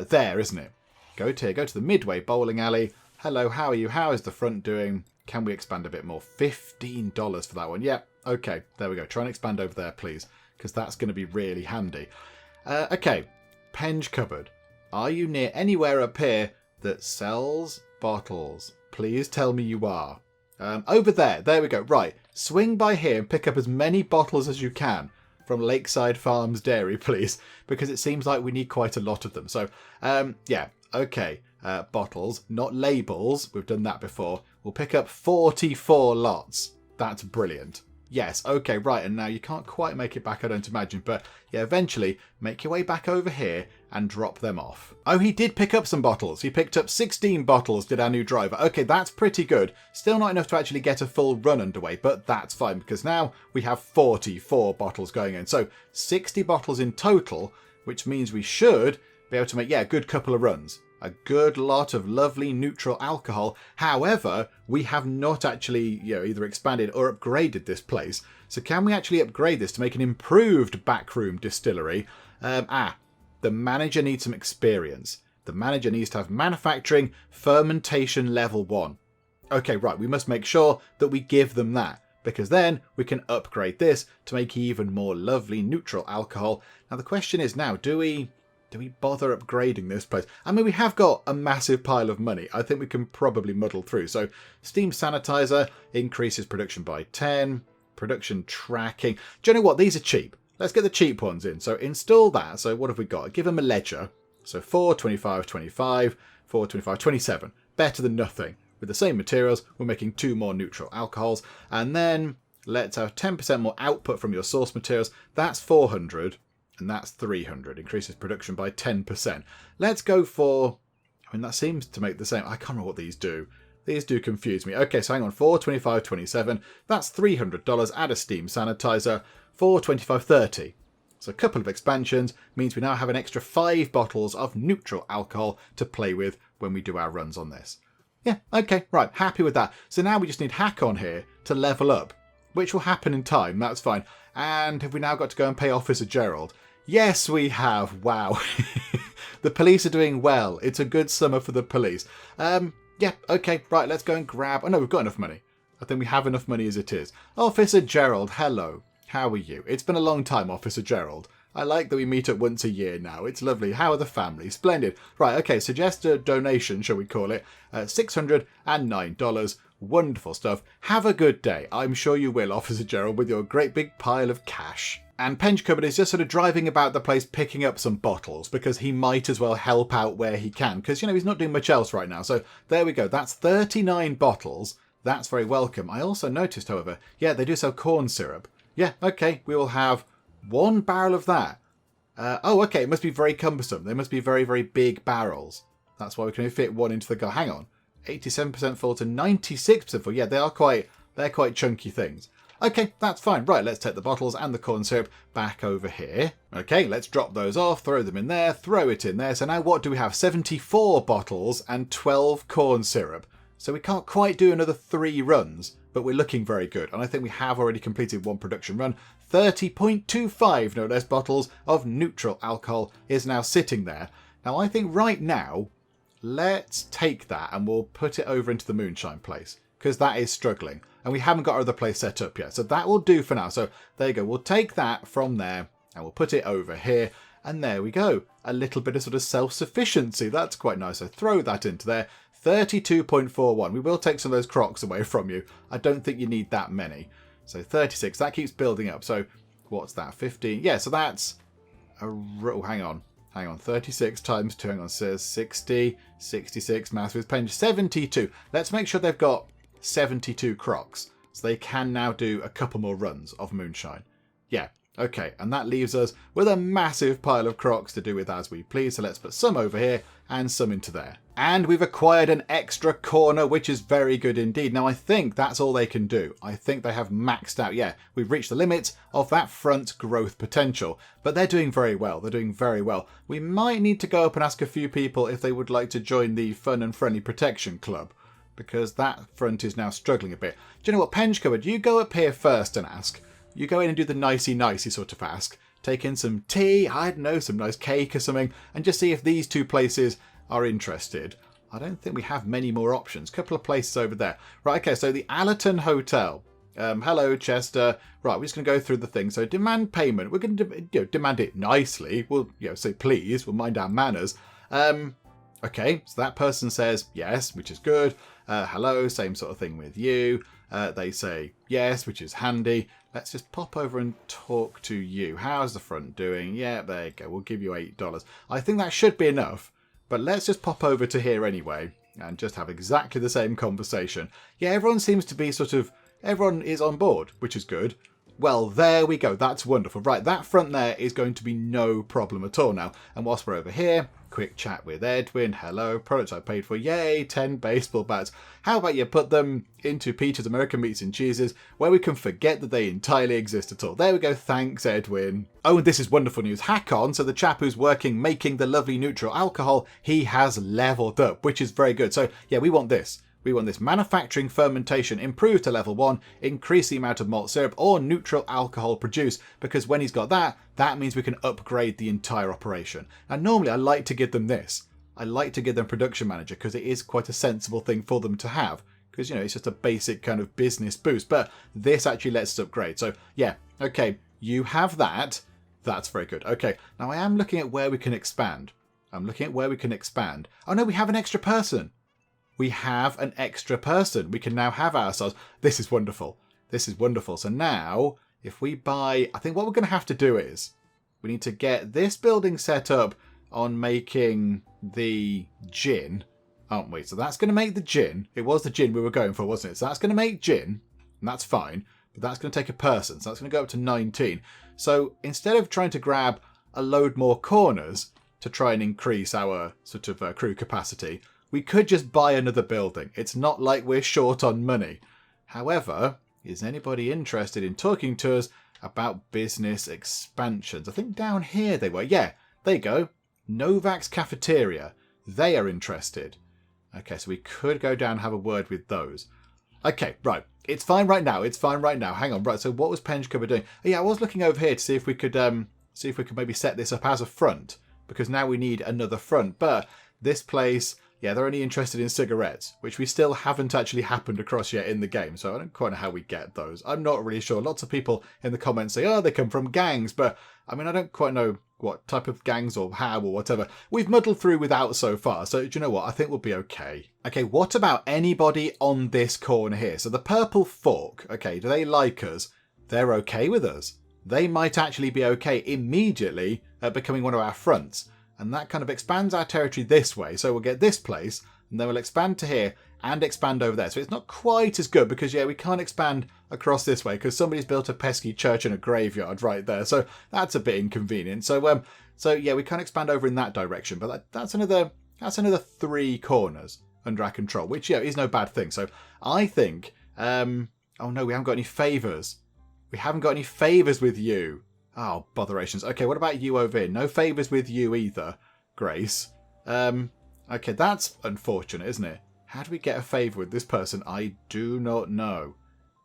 there, isn't it? Go to the Midway Bowling Alley. Hello, how are you? How is the front doing? Can we expand a bit more? $15 for that one. Yeah, okay, there we go. Try and expand over there, please, because that's going to be really handy. Okay, Penge Cupboard. Are you near anywhere up here that sells bottles? Please tell me you are. Over there. There we go. Right. Swing by here and pick up as many bottles as you can from Lakeside Farms Dairy, please, because it seems like we need quite a lot of them. So, yeah. Okay. Bottles, not labels. We've done that before. We'll pick up 44 lots. That's brilliant. Yes, okay, right, and now you can't quite make it back, I don't imagine, but yeah, eventually make your way back over here and drop them off. Oh, he did pick up some bottles. He picked up 16 bottles, did our new driver. Okay, that's pretty good. Still not enough to actually get a full run underway, but that's fine, because now we have 44 bottles going in. So 60 bottles in total, which means we should be able to make, yeah, a good couple of runs. A good lot of lovely neutral alcohol. However, we have not actually, either expanded or upgraded this place. So can we actually upgrade this to make an improved backroom distillery? The manager needs some experience. The manager needs to have manufacturing fermentation level 1. Okay, right. We must make sure that we give them that because then we can upgrade this to make even more lovely neutral alcohol. Now the question is now, do we bother upgrading this place? I mean, we have got a massive pile of money. I think we can probably muddle through. So steam sanitizer increases production by 10. Production tracking. Do you know what? These are cheap. Let's get the cheap ones in. So install that. So what have we got? Give them a ledger. So 4, 25, 25, 4, 25, 27. Better than nothing. With the same materials, we're making 2 more neutral alcohols. And then let's have 10% more output from your source materials. That's 400. And that's 300. Increases production by 10%. Let's go for... I mean, that seems to make the same... I can't remember what these do. These do confuse me. Okay, so hang on. 4, 25, 27. That's $300. Add a steam sanitizer. 4, 25, 30. So a couple of expansions means we now have an extra 5 bottles of neutral alcohol to play with when we do our runs on this. Yeah, okay, right. Happy with that. So now we just need Hack on here to level up, which will happen in time. That's fine. And have we now got to go and pay Officer Gerald? Yes, we have. Wow. The police are doing well. It's a good summer for the police. Yeah, okay, right, let's go and grab... Oh, no, we've got enough money. I think we have enough money as it is. Officer Gerald, hello. How are you? It's been a long time, Officer Gerald. I like that we meet up once a year now. It's lovely. How are the family? Splendid. Right, okay, suggest a donation, shall we call it. $609. Wonderful stuff. Have a good day. I'm sure you will, Officer Gerald, with your great big pile of cash. And Penge Cupboard is just sort of driving about the place picking up some bottles because he might as well help out where he can because, you know, he's not doing much else right now. So there we go. That's 39 bottles. That's very welcome. I also noticed, however, yeah, they do sell corn syrup. Yeah, okay, we will have 1 barrel of that. Oh, okay, it must be very cumbersome. They must be very, very big barrels. That's why we can only fit 1 into the car. Hang on. 87% full to 96% full. Yeah, they're quite chunky things. Okay, that's fine. Right, let's take the bottles and the corn syrup back over here. Okay, let's drop those off, throw them in there, throw it in there. So now what do we have? 74 bottles and 12 corn syrup. So we can't quite do another 3 runs, but we're looking very good. And I think we have already completed 1 production run. 30.25, no less, bottles of neutral alcohol is now sitting there. Now, I think right now, let's take that and we'll put it over into the moonshine place because that is struggling. And we haven't got our other place set up yet. So that will do for now. So there you go. We'll take that from there and we'll put it over here. And there we go. A little bit of sort of self-sufficiency. That's quite nice. So throw that into there. 32.41. We will take some of those crocs away from you. I don't think you need that many. So 36. That keeps building up. So what's that? 15. Yeah, so that's... Oh, hang on. 36 times 2. Hang on. Says 60. 66. Maths with Penge. 72. Let's make sure they've got 72 crocs. So they can now do a couple more runs of moonshine. Yeah. Okay, and that leaves us with a massive pile of crocs to do with as we please. So let's put some over here and some into there. And we've acquired an extra corner, which is very good indeed. Now, I think that's all they can do. I think they have maxed out. Yeah, we've reached the limits of that front growth potential. But they're doing very well. They're doing very well. We might need to go up and ask a few people if they would like to join the Fun and Friendly Protection Club, because that front is now struggling a bit. Do you know what, Penge Cupboard? You go up here first and ask. You go in and do the nicey sort of ask. Take in some tea, I don't know, some nice cake or something, and just see if these 2 places are interested. I don't think we have many more options. Couple of places over there. Right, okay, so the Allerton Hotel. Hello, Chester. Right, we're just going to go through the thing. So demand payment. We're going to demand it nicely. We'll say please. We'll mind our manners. Okay, so that person says yes, which is good. Hello, same sort of thing with you. They say yes, which is handy. Let's just pop over and talk to you. How's the front doing? Yeah, there you go. We'll give you $8. I think that should be enough, but let's just pop over to here anyway and just have exactly the same conversation. Yeah, everyone seems to be everyone is on board, which is good. Well, there we go. That's wonderful. Right, that front there is going to be no problem at all now. And whilst we're over here, quick chat with Edwin. Hello, products I paid for. Yay, 10 baseball bats. How about you put them into Peter's American Meats and Cheeses, where we can forget that they entirely exist at all. There we go. Thanks, Edwin. Oh, and this is wonderful news. Hack on, so the chap who's making the lovely neutral alcohol, he has leveled up, which is very good. So, yeah, we want this. We want this manufacturing fermentation improved to level 1, increase the amount of malt syrup or neutral alcohol produced, because when he's got that, that means we can upgrade the entire operation. And normally I like to give them this. I like to give them production manager because it is quite a sensible thing for them to have, because, it's just a basic kind of business boost. But this actually lets us upgrade. So, yeah, okay, you have that. That's very good. Okay, now I am looking at where we can expand. Oh, no, we have an extra person. We have an extra person. We can now have ourselves. This is wonderful. So now, if we buy... I think what we're going to have to do is we need to get this building set up on making the gin, aren't we? So that's going to make the gin. It was the gin we were going for, wasn't it? So that's going to make gin, and that's fine. But that's going to take a person, so that's going to go up to 19. So instead of trying to grab a load more corners to try and increase our sort of crew capacity, we could just buy another building. It's not like we're short on money. However, is anybody interested in talking to us about business expansions? I think down here they were. Yeah, there you go. Novak's Cafeteria. They are interested. Okay, so we could go down and have a word with those. Okay, right. It's fine right now. Hang on. Right, so what was Penge Cupboard doing? Oh, yeah, I was looking over here to see if we could maybe set this up as a front, because now we need another front. But this place, yeah, they're only interested in cigarettes, which we still haven't actually happened across yet in the game. So I don't quite know how we get those. I'm not really sure. Lots of people in the comments say, oh, they come from gangs. But, I mean, I don't quite know what type of gangs or how or whatever. We've muddled through without so far. So, do you know what? I think we'll be okay. Okay, what about anybody on this corner here? So the purple fork, okay, do they like us? They're okay with us. They might actually be okay immediately at becoming one of our fronts. And that kind of expands our territory this way. So we'll get this place, and then we'll expand to here and expand over there. So it's not quite as good because, yeah, we can't expand across this way because somebody's built a pesky church and a graveyard right there. So that's a bit inconvenient. So yeah, we can't expand over in that direction. But that's another 3 corners under our control, which, yeah, is no bad thing. So I think, oh no, we haven't got any favours. We haven't got any favours with you. Oh, botherations. Okay, what about you over here? No favours with you either, Grace. Okay, that's unfortunate, isn't it? How do we get a favour with this person? I do not know.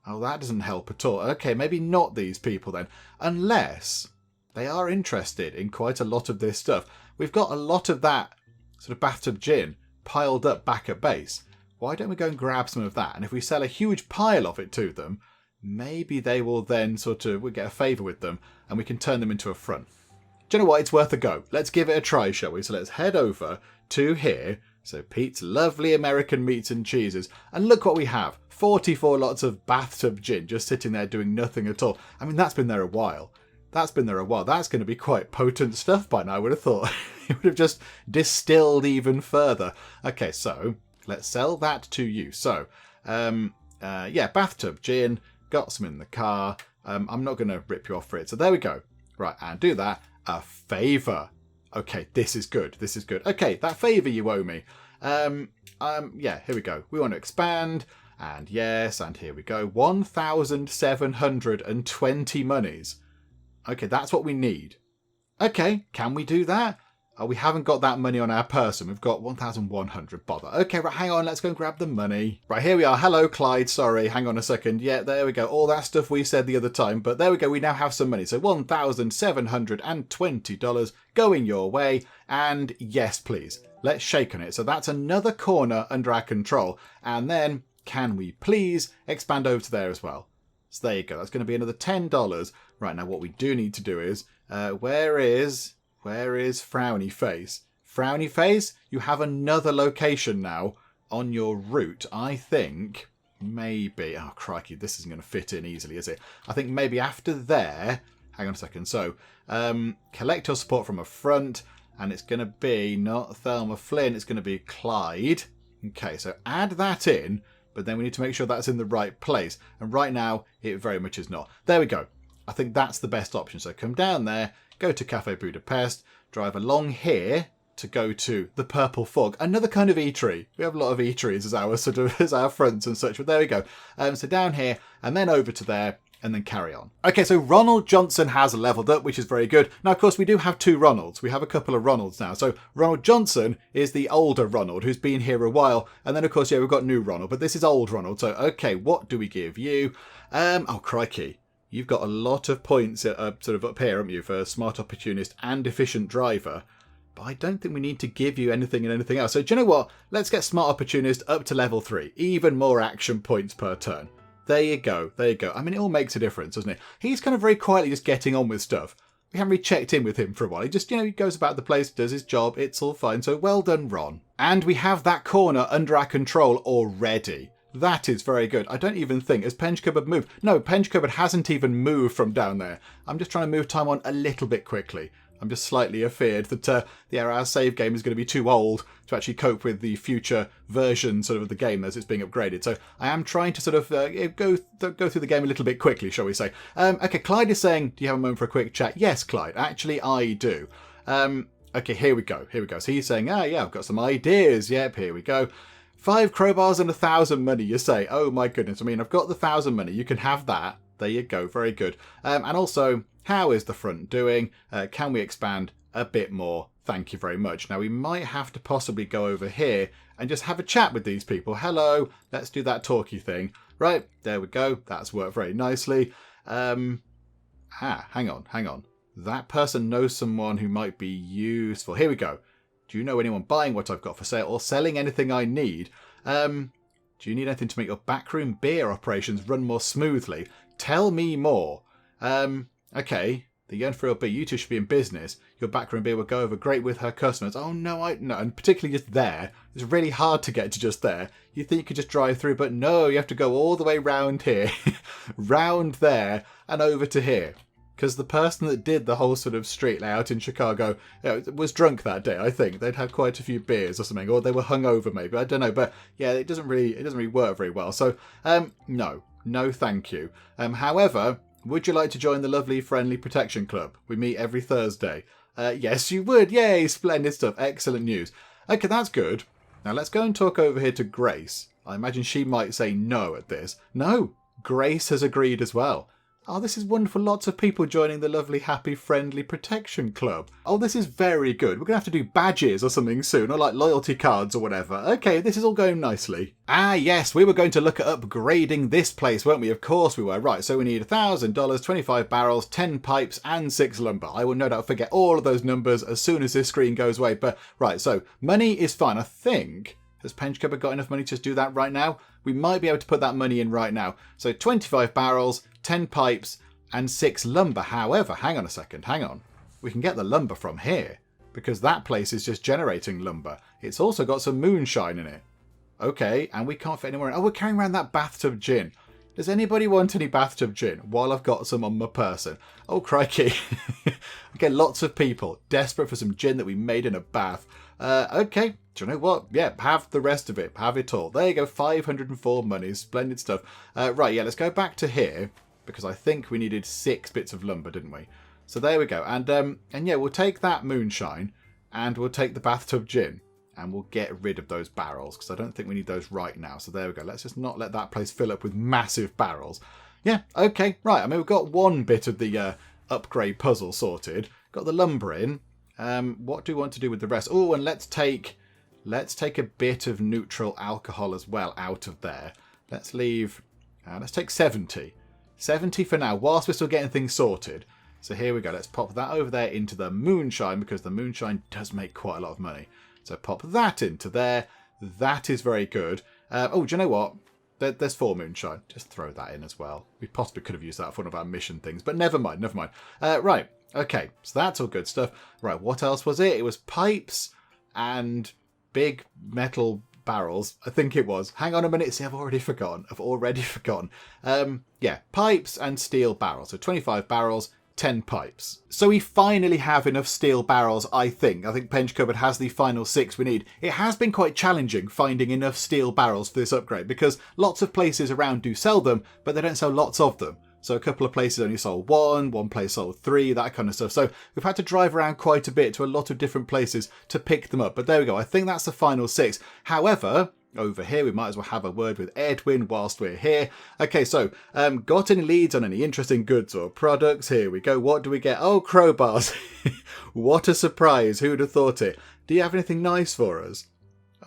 Oh, that doesn't help at all. Okay, maybe not these people then. Unless they are interested in quite a lot of this stuff. We've got a lot of that sort of bathtub gin piled up back at base. Why don't we go and grab some of that? And if we sell a huge pile of it to them, maybe they will then we'll get a favour with them and we can turn them into a front. Do you know what? It's worth a go. Let's give it a try, shall we? So let's head over to here. So Pete's lovely American meats and cheeses. And look what we have. 44 lots of bathtub gin just sitting there doing nothing at all. I mean, that's been there a while. That's going to be quite potent stuff by now, I would have thought. It would have just distilled even further. Okay, so let's sell that to you. So, yeah, bathtub gin. Got some in the car. I'm not going to rip you off for it. So there we go. Right, and do that. A favour. Okay, this is good. Okay, that favour you owe me. Yeah, here we go. We want to expand. And yes, and here we go. 1,720 monies. Okay, that's what we need. Okay, can we do that? Oh, we haven't got that money on our person. We've got 1,100. Bother. Okay, right, hang on. Let's go and grab the money. Right, here we are. Hello, Clyde. Sorry, hang on a second. Yeah, there we go. All that stuff we said the other time. But there we go. We now have some money. So $1,720 going your way. And yes, please. Let's shake on it. So that's another corner under our control. And then, can we please expand over to there as well? So there you go. That's going to be another $10. Right, now what we do need to do is, where is Frowny Face? Frowny Face, you have another location now on your route. I think maybe... Oh, crikey, this isn't going to fit in easily, is it? I think maybe after there... Hang on a second. So, collect your support from a front, and it's going to be not Thelma Flynn, it's going to be Clyde. Okay, so add that in, but then we need to make sure that's in the right place. And right now, it very much is not. There we go. I think that's the best option. So come down there, go to Cafe Budapest, drive along here to go to the Purple Fog, another kind of eatery. We have a lot of eateries as our as our fronts and such, but there we go. So down here and then over to there and then carry on. Okay, so Ronald Johnson has leveled up, which is very good. Now, of course, we do have 2 Ronalds. We have a couple of Ronalds now. So Ronald Johnson is the older Ronald who's been here a while. And then, of course, yeah, we've got new Ronald, but this is old Ronald. So, okay, what do we give you? Oh, crikey. You've got a lot of points sort of up here, haven't you, for smart opportunist and efficient driver. But I don't think we need to give you anything and anything else. So do you know what? Let's get Smart Opportunist up to level 3. Even more action points per turn. There you go. There you go. I mean, it all makes a difference, doesn't it? He's kind of very quietly just getting on with stuff. We haven't really checked in with him for a while. He just, he goes about the place, does his job. It's all fine. So well done, Ron. And we have that corner under our control already. That is very good. I don't even think, has Penge Cupboard moved? No, Penge Cupboard hasn't even moved from down there. I'm just trying to move time on a little bit quickly. I'm just slightly afeared that our save game is going to be too old to actually cope with the future version sort of the game as it's being upgraded. So I am trying to sort of go through the game a little bit quickly, shall we say. Okay, Clyde is saying, do you have a moment for a quick chat? Yes, Clyde. Actually, I do. Okay, here we go. So he's saying, yeah, I've got some ideas. Yep, here we go. 5 crowbars and 1,000 money, you say. Oh, my goodness. I mean, I've got the 1,000 money. You can have that. There you go. Very good. And also, how is the front doing? Can we expand a bit more? Thank you very much. Now, we might have to possibly go over here and just have a chat with these people. Hello. Let's do that talky thing. Right. There we go. That's worked very nicely. Hang on. That person knows someone who might be useful. Here we go. Do you know anyone buying what I've got for sale or selling anything I need? Do you need anything to make your backroom beer operations run more smoothly? Tell me more. Okay. The yearn for real beer. You two should be in business. Your backroom beer will go over great with her customers. Oh, no, and particularly just there. It's really hard to get to just there. You think you could just drive through, but no, you have to go all the way round here, round there, and over to here. Because the person that did the whole sort of street layout in Chicago was drunk that day, I think. They'd had quite a few beers or something, or they were hungover maybe, I don't know. But yeah, it doesn't really work very well. So, no thank you. However, would you like to join the lovely Friendly Protection Club? We meet every Thursday. Yes, you would. Yay, splendid stuff. Excellent news. Okay, that's good. Now let's go and talk over here to Grace. I imagine she might say no at this. No, Grace has agreed as well. Oh, this is wonderful. Lots of people joining the lovely, happy, friendly protection club. Oh, this is very good. We're going to have to do badges or something soon, or like loyalty cards or whatever. Okay, this is all going nicely. Ah, yes, we were going to look at upgrading this place, weren't we? Of course we were. Right, so we need $1,000, 25 barrels, 10 pipes, and 6 lumber. I will no doubt forget all of those numbers as soon as this screen goes away. But, right, so money is fine. I think... Has Penge Cupboard got enough money to just do that right now? We might be able to put that money in right now. So 25 barrels, 10 pipes, and 6 lumber. However, hang on a second, hang on. We can get the lumber from here, because that place is just generating lumber. It's also got some moonshine in it. Okay, and we can't fit anywhere. Oh, we're carrying around that bathtub gin. Does anybody want any bathtub gin while I've got some on my person? Oh, crikey. Okay, lots of people desperate for some gin that we made in a bath. Okay, do you know what? Yeah, have the rest of it. Have it all. There you go, 504 money. Splendid stuff. Right, yeah, let's go back to here, because I think we needed 6 bits of lumber, didn't we? So there we go. And yeah, we'll take that moonshine, and we'll take the bathtub gin, and we'll get rid of those barrels, because I don't think we need those right now. So there we go. Let's just not let that place fill up with massive barrels. Yeah, okay, right. I mean, we've got one bit of the upgrade puzzle sorted. Got the lumber in. What do we want to do with the rest? Oh, and let's take a bit of neutral alcohol as well out of there. Let's leave, let's take 70. 70 for now, whilst we're still getting things sorted. So here we go. Let's pop that over there into the moonshine, because the moonshine does make quite a lot of money. So pop that into there. That is very good. Oh, do you know what? There's 4 moonshine. Just throw that in as well. We possibly could have used that for one of our mission things, but never mind. Right. Okay, so that's all good stuff. Right, what else was it? It was pipes and big metal barrels, I think it was. Hang on a minute. See, I've already forgotten. Yeah, pipes and steel barrels. So 25 barrels, 10 pipes. So we finally have enough steel barrels, I think. I think Penge Cupboard has the final 6 we need. It has been quite challenging finding enough steel barrels for this upgrade, because lots of places around do sell them, but they don't sell lots of them. So a couple of places only sold 1 place sold 3, that kind of stuff. So we've had to drive around quite a bit to a lot of different places to pick them up. But there we go. I think that's the final 6. However, over here, we might as well have a word with Edwin whilst we're here. Okay, so got any leads on any interesting goods or products? Here we go. What do we get? Oh, crowbars. What a surprise. Who'd have thought it? Do you have anything nice for us?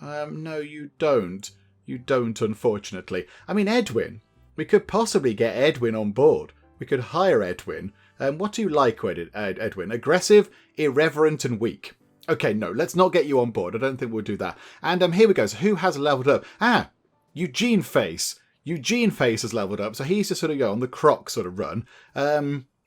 No, you don't. You don't, unfortunately. I mean, Edwin. We could possibly get Edwin on board. We could hire Edwin. What do you like, Edwin? Aggressive, irreverent, and weak. Okay, no, let's not get you on board. I don't think we'll do that. And here we go. So who has leveled up? Eugene Face. Eugene Face has leveled up. So he's just sort of on the Croc sort of run.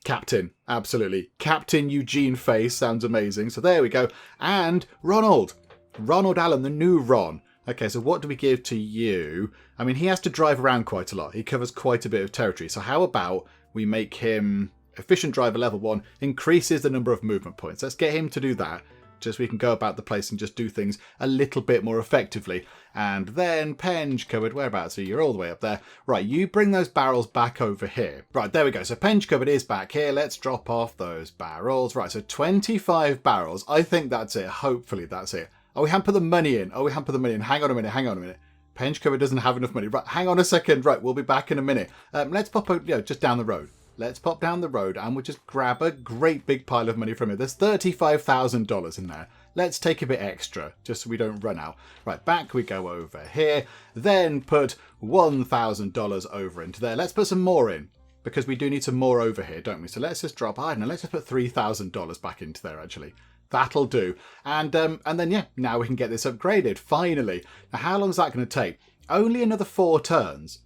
Captain, absolutely. Captain Eugene Face sounds amazing. So there we go. And Ronald Allen, the new Ron. Okay, so what do we give to you? I mean, he has to drive around quite a lot. He covers quite a bit of territory. So how about we make him efficient driver level 1, increases the number of movement points. Let's get him to do that. Just so we can go about the place and just do things a little bit more effectively. And then Penge Cupboard, whereabouts are you? You're all the way up there. Right, you bring those barrels back over here. Right, there we go. So Penge Cupboard is back here. Let's drop off those barrels. Right, so 25 barrels. I think that's it. Hopefully that's it. Oh, we haven't put the money in. Hang on a minute. Penge Cupboard doesn't have enough money. Right, hang on a second. Right, we'll be back in a minute. Let's pop out, just down the road. Let's pop down the road and we'll just grab a great big pile of money from here. There's $35,000 in there. Let's take a bit extra just so we don't run out. Right, back we go over here. Then put $1,000 over into there. Let's put some more in because we do need some more over here, don't we? So let's just drop, I don't know, let's just put $3,000 back into there actually. That'll do. And then, yeah, now we can get this upgraded, finally. Now, how long is that going to take? Only another 4 turns.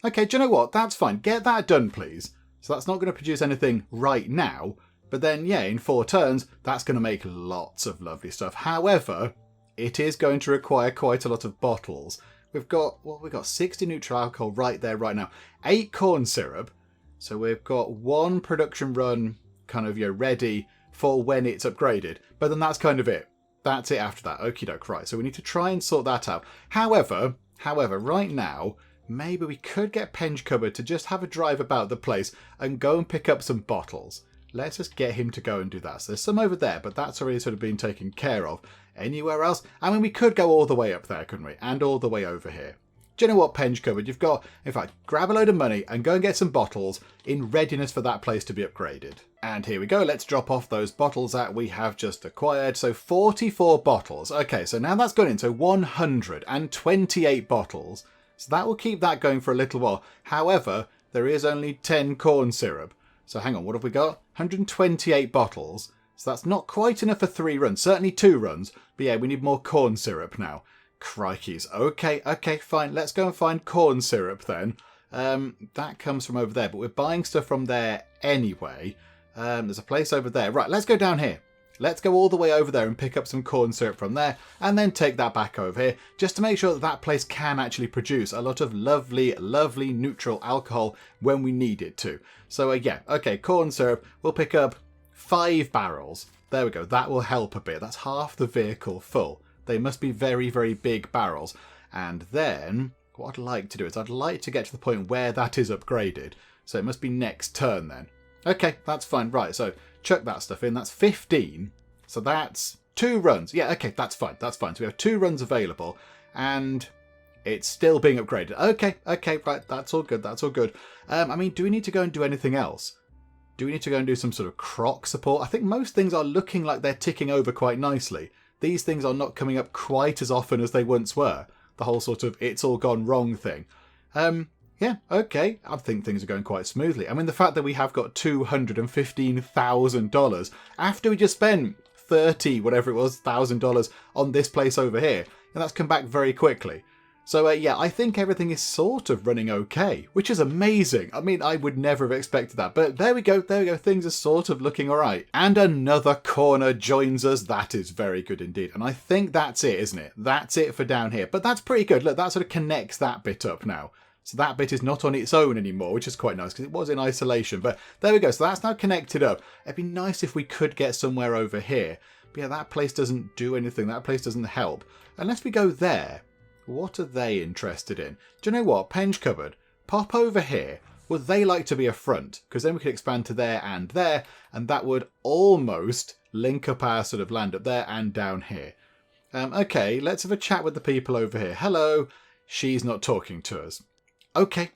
Okay, do you know what? That's fine. Get that done, please. So that's not going to produce anything right now. But then, yeah, in 4 turns, that's going to make lots of lovely stuff. However, it is going to require quite a lot of bottles. We've got 60 neutral alcohol right there, right now. 8 corn syrup. So we've got 1 production run kind of, ready for when it's upgraded. But then that's kind of it. That's it after that. Okie doke, right. So we need to try and sort that out. However, right now, maybe we could get Penge Cupboard to just have a drive about the place and go and pick up some bottles. Let's just get him to go and do that. So there's some over there, but that's already sort of been taken care of. Anywhere else? I mean, we could go all the way up there, couldn't we? And all the way over here. Do you know what, Penge Cupboard? You've got, in fact, grab a load of money and go and get some bottles in readiness for that place to be upgraded. And here we go. Let's drop off those bottles that we have just acquired. So 44 bottles. Okay, so now that's gone into 128 bottles. So that will keep that going for a little while. However, there is only 10 corn syrup. So hang on, what have we got? 128 bottles. So that's not quite enough for 3 runs. Certainly 2 runs. But yeah, we need more corn syrup now. Crikeys. Okay, fine. Let's go and find corn syrup then. That comes from over there, but we're buying stuff from there anyway. There's a place over there. Right, let's go down here. Let's go all the way over there and pick up some corn syrup from there and then take that back over here just to make sure that that place can actually produce a lot of lovely, lovely neutral alcohol when we need it to. So yeah, okay, corn syrup. We'll pick up 5 barrels. There we go. That will help a bit. That's half the vehicle full. They must be very, very big barrels. And then what I'd like to do is I'd like to get to the point where that is upgraded. So it must be next turn then. Okay, that's fine. Right, so chuck that stuff in. That's 15. So that's 2 runs. Yeah, okay, that's fine. That's fine. So we have 2 runs available and it's still being upgraded. Okay, right. That's all good. That's all good. I mean, do we need to go and do anything else? Do we need to go and do some sort of croc support? I think most things are looking like they're ticking over quite nicely. These things are not coming up quite as often as they once were. The whole sort of it's all gone wrong thing. Yeah, okay. I think things are going quite smoothly. I mean, the fact that we have got $215,000 after we just spent $1,000 on this place over here, and that's come back very quickly. So yeah, I think everything is sort of running okay, which is amazing. I mean, I would never have expected that, but there we go, things are sort of looking alright. And another corner joins us. That is very good indeed. And I think that's it, isn't it? That's it for down here, but that's pretty good. Look, that sort of connects that bit up now. So that bit is not on its own anymore, which is quite nice because it was in isolation, but there we go. So that's now connected up. It'd be nice if we could get somewhere over here. But yeah, that place doesn't do anything. That place doesn't help. Unless we go there. What are they interested in? Do you know what? Penge Cupboard, pop over here. Would they like to be a front? Because then we could expand to there, and that would almost link up our sort of land up there and down here. Okay, let's have a chat with the people over here. Hello. She's not talking to us. Okay,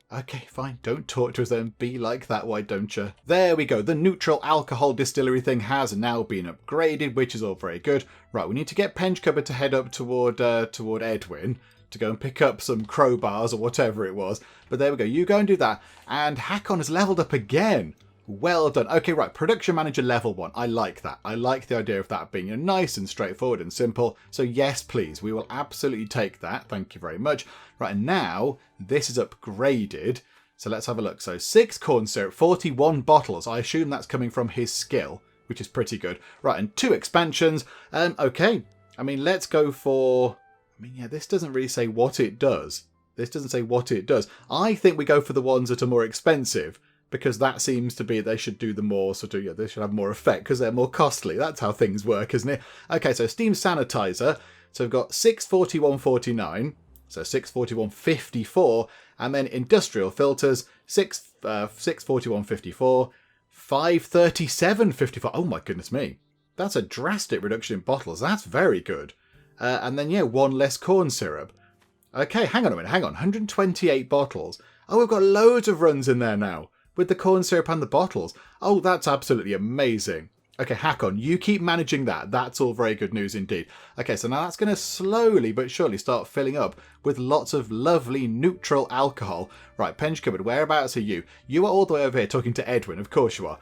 fine. Don't talk to us then. Be like that, why don't you? There we go. The neutral alcohol distillery thing has now been upgraded, which is all very good. Right, we need to get Penge Cupboard to head up toward Edwin to go and pick up some crowbars or whatever it was. But there we go. You go and do that. And Hakon has leveled up again. Well done. Okay, right. Production manager level 1. I like that. I like the idea of that being nice and straightforward and simple. So yes, please. We will absolutely take that. Thank you very much. Right, and now this is upgraded. So let's have a look. So 6 corn syrup, 41 bottles. I assume that's coming from his skill, which is pretty good. Right, and 2 expansions. Okay. I mean, let's go for... I mean, yeah, this doesn't really say what it does. This doesn't say what it does. I think we go for the ones that are more expensive, because that seems to be they should do the more sort of, yeah, they should have more effect because they're more costly. That's how things work, isn't it? Okay, so steam sanitizer. So we've got 641.49, so 641.54, and then industrial filters 641.54, 537.54. Oh my goodness me, that's a drastic reduction in bottles. That's very good. And then yeah, 1 less corn syrup. Okay, hang on a minute, hang on. 128 bottles. Oh, we've got loads of runs in there now, with the corn syrup and the bottles. Oh, that's absolutely amazing. Okay, Hakon, you keep managing that. That's all very good news indeed. Okay, so now that's going to slowly but surely start filling up with lots of lovely neutral alcohol. Right, Penge Cupboard, whereabouts are you? You are all the way over here talking to Edwin, of course you are.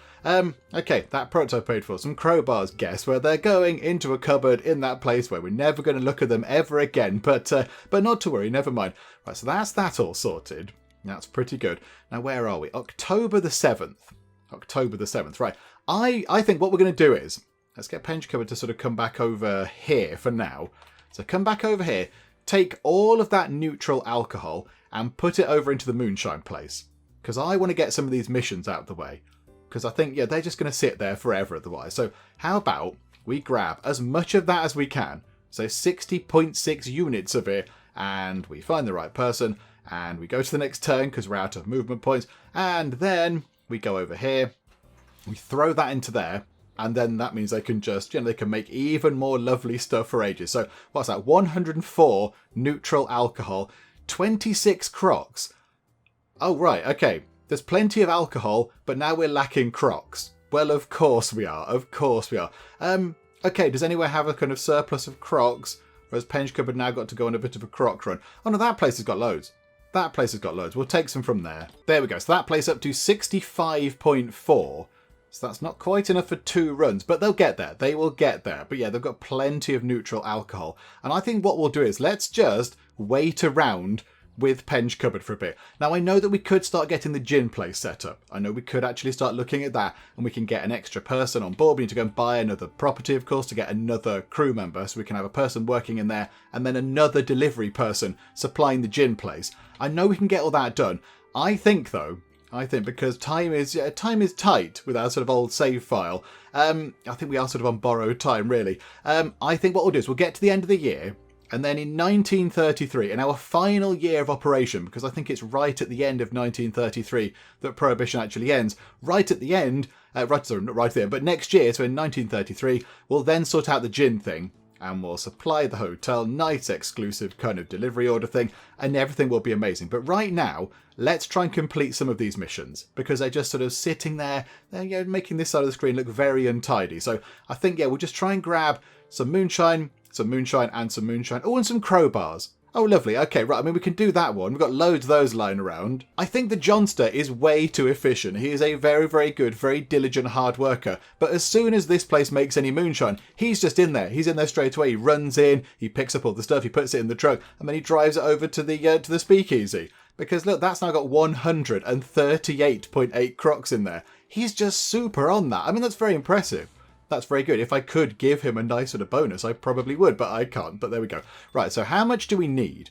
Okay, that prototype paid for. Some crowbars, guess where they're going? Into a cupboard in that place where we're never going to look at them ever again. But not to worry, never mind. Right, so that's that all sorted. That's pretty good. Now, where are we? October the 7th. October the 7th, right. I think what we're going to do is, let's get Penge Cupboard to sort of come back over here for now. So come back over here, take all of that neutral alcohol and put it over into the moonshine place. Because I want to get some of these missions out of the way. Because I think, yeah, they're just going to sit there forever otherwise. So how about we grab as much of that as we can. So 60.6 units of it, and we find the right person, and we go to the next turn because we're out of movement points, and then we go over here, we throw that into there, and then that means they can just, they can make even more lovely stuff for ages. So what's that? 104 neutral alcohol, 26 crocs. Oh, right, okay. There's plenty of alcohol, but now we're lacking crocs. Well, of course we are. Of course we are. Okay, does anyone have a kind of surplus of crocs? Or has Penge Cupboard now got to go on a bit of a croc run? Oh no, that place has got loads. That place has got loads. We'll take some from there. There we go. So that place up to 65.4. So that's not quite enough for 2 runs, but they'll get there. They will get there. But yeah, they've got plenty of neutral alcohol. And I think what we'll do is let's just wait around with Penge Cupboard for a bit. Now, I know that we could start getting the gin place set up. I know we could actually start looking at that, and we can get an extra person on board. We need to go and buy another property, of course, to get another crew member, so we can have a person working in there, and then another delivery person supplying the gin place. I know we can get all that done. I think, though, because time is tight with our sort of old save file. I think we are sort of on borrowed time, really. I think what we'll do is we'll get to the end of the year, and then in 1933, in our final year of operation, because I think it's right at the end of 1933 that Prohibition actually ends, right at the end, not right at the end, but next year, so in 1933, we'll then sort out the gin thing, and we'll supply the hotel, nice exclusive kind of delivery order thing, and everything will be amazing. But right now, let's try and complete some of these missions, because they're just sort of sitting there, they're making this side of the screen look very untidy. So I think, yeah, we'll just try and grab some moonshine, and some moonshine. Oh, and some crowbars. Oh, lovely. Okay, right. I mean, we can do that one. We've got loads of those lying around. I think the Johnster is way too efficient. He is a very, very good, very diligent hard worker. But as soon as this place makes any moonshine, he's just in there. He's in there straight away. He runs in, he picks up all the stuff, he puts it in the truck, and then he drives it over to the speakeasy. Because look, that's now got 138.8 crocs in there. He's just super on that. I mean, that's very impressive. That's very good. If I could give him a nice sort of bonus, I probably would, but I can't. But there we go. Right, so how much do we need?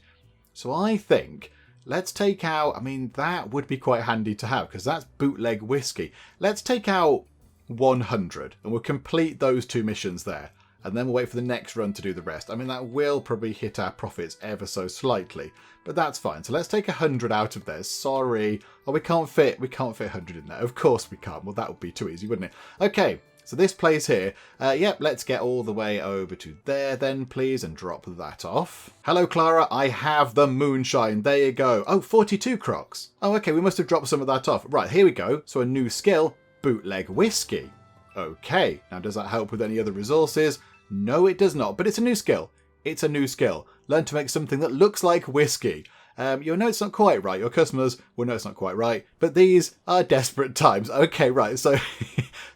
So I think, let's take out, I mean, that would be quite handy to have, because that's bootleg whiskey. Let's take out 100, and we'll complete those 2 missions there. And then we'll wait for the next run to do the rest. I mean, that will probably hit our profits ever so slightly, but that's fine. So let's take 100 out of there. Sorry. Oh, we can't fit 100 in there. Of course we can't. Well, that would be too easy, wouldn't it? Okay. So this place here, yep, let's get all the way over to there then, please, and drop that off. Hello, Clara, I have the moonshine. There you go. Oh, 42 crocs. Oh, okay, we must have dropped some of that off. Right, here we go. So a new skill, bootleg whiskey. Okay, now does that help with any other resources? No, it does not, but it's a new skill. It's a new skill. Learn to make something that looks like whiskey. You'll know it's not quite right. Your customers will know it's not quite right. But these are desperate times. Okay, right. So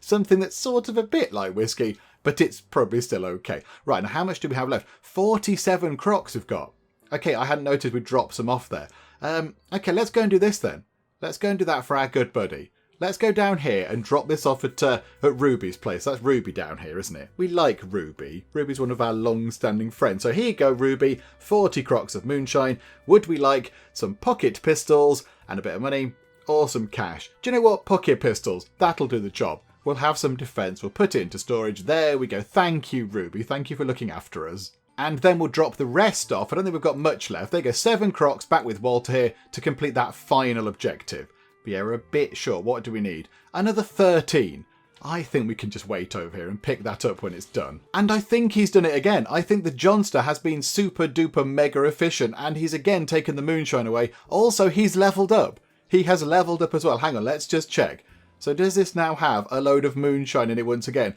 something that's sort of a bit like whiskey, but it's probably still okay. Right, now how much do we have left? 47 crocs we've got. Okay, I hadn't noticed we dropped some off there. Okay, let's go and do this then. Let's go and do that for our good buddy. Let's go down here and drop this off at Ruby's place. That's Ruby down here, isn't it? We like Ruby. Ruby's one of our long-standing friends. So here you go, Ruby. 40 crocs of moonshine. Would we like some pocket pistols and a bit of money or some cash? Do you know what? Pocket pistols. That'll do the job. We'll have some defense. We'll put it into storage. There we go. Thank you, Ruby. Thank you for looking after us. And then we'll drop the rest off. I don't think we've got much left. There you go. 7 crocs back with Walter here to complete that final objective. But yeah, we're a bit short. What do we need? Another 13. I think we can just wait over here and pick that up when it's done. And I think he's done it again. I think the Johnster has been super duper mega efficient and he's again taken the moonshine away. Also, he's leveled up. He has leveled up as well. Hang on, let's just check. So does this now have a load of moonshine in it once again?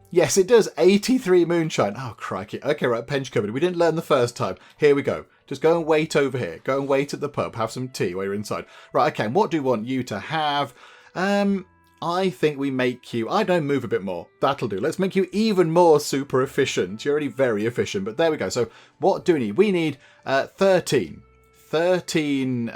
Yes, it does. 83 moonshine. Oh, crikey. Okay, right, Penge Cupboard. We didn't learn the first time. Here we go. Just go and wait over here. Go and wait at the pub. Have some tea while you're inside. Right, okay, and what do we want you to have? I think we make you... I don't move a bit more. That'll do. Let's make you even more super efficient. You're already very efficient, but there we go. So what do we need? We need 13. 13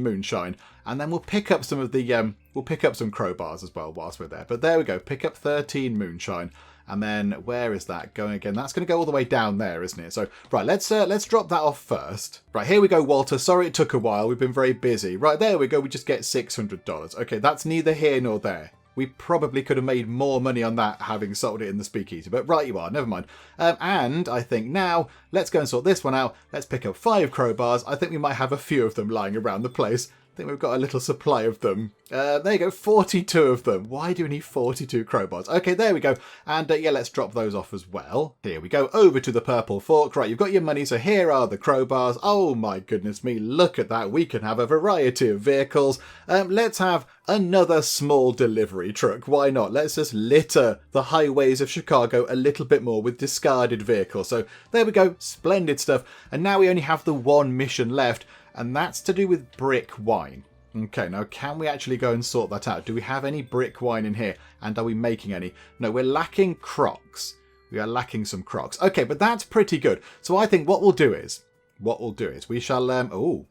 moonshine. And then we'll pick up some of the... we'll pick up some crowbars as well whilst we're there. But there we go. Pick up 13 moonshine. And then where is that going again? That's going to go all the way down there, isn't it? So, right, let's drop that off first. Right, here we go, Walter. Sorry it took a while. We've been very busy. Right, there we go. We just get $600. Okay, that's neither here nor there. We probably could have made more money on that having sold it in the speakeasy. But right you are, never mind. And I think now, let's go and sort this one out. Let's pick up 5 crowbars. I think we might have a few of them lying around the place. I think we've got a little supply of them. There you go, 42 of them. Why do we need 42 crowbars? Okay, there we go. And yeah, let's drop those off as well. Here we go, over to the purple fork. Right, you've got your money, so here are the crowbars. Oh my goodness me, look at that. We can have a variety of vehicles. Let's have another small delivery truck. Why not? Let's just litter the highways of Chicago a little bit more with discarded vehicles. So there we go, splendid stuff. And now we only have the one mission left. And that's to do with brick wine. Okay, now can we actually go and sort that out? Do we have any brick wine in here? And are we making any? No, we're lacking crocs. We are lacking some crocs. Okay, but that's pretty good. So I think what we'll do is we shall,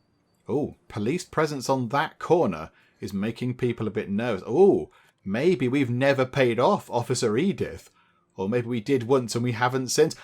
police presence on that corner is making people a bit nervous. Oh, maybe we've never paid off Officer Edith. Or maybe we did once and we haven't since.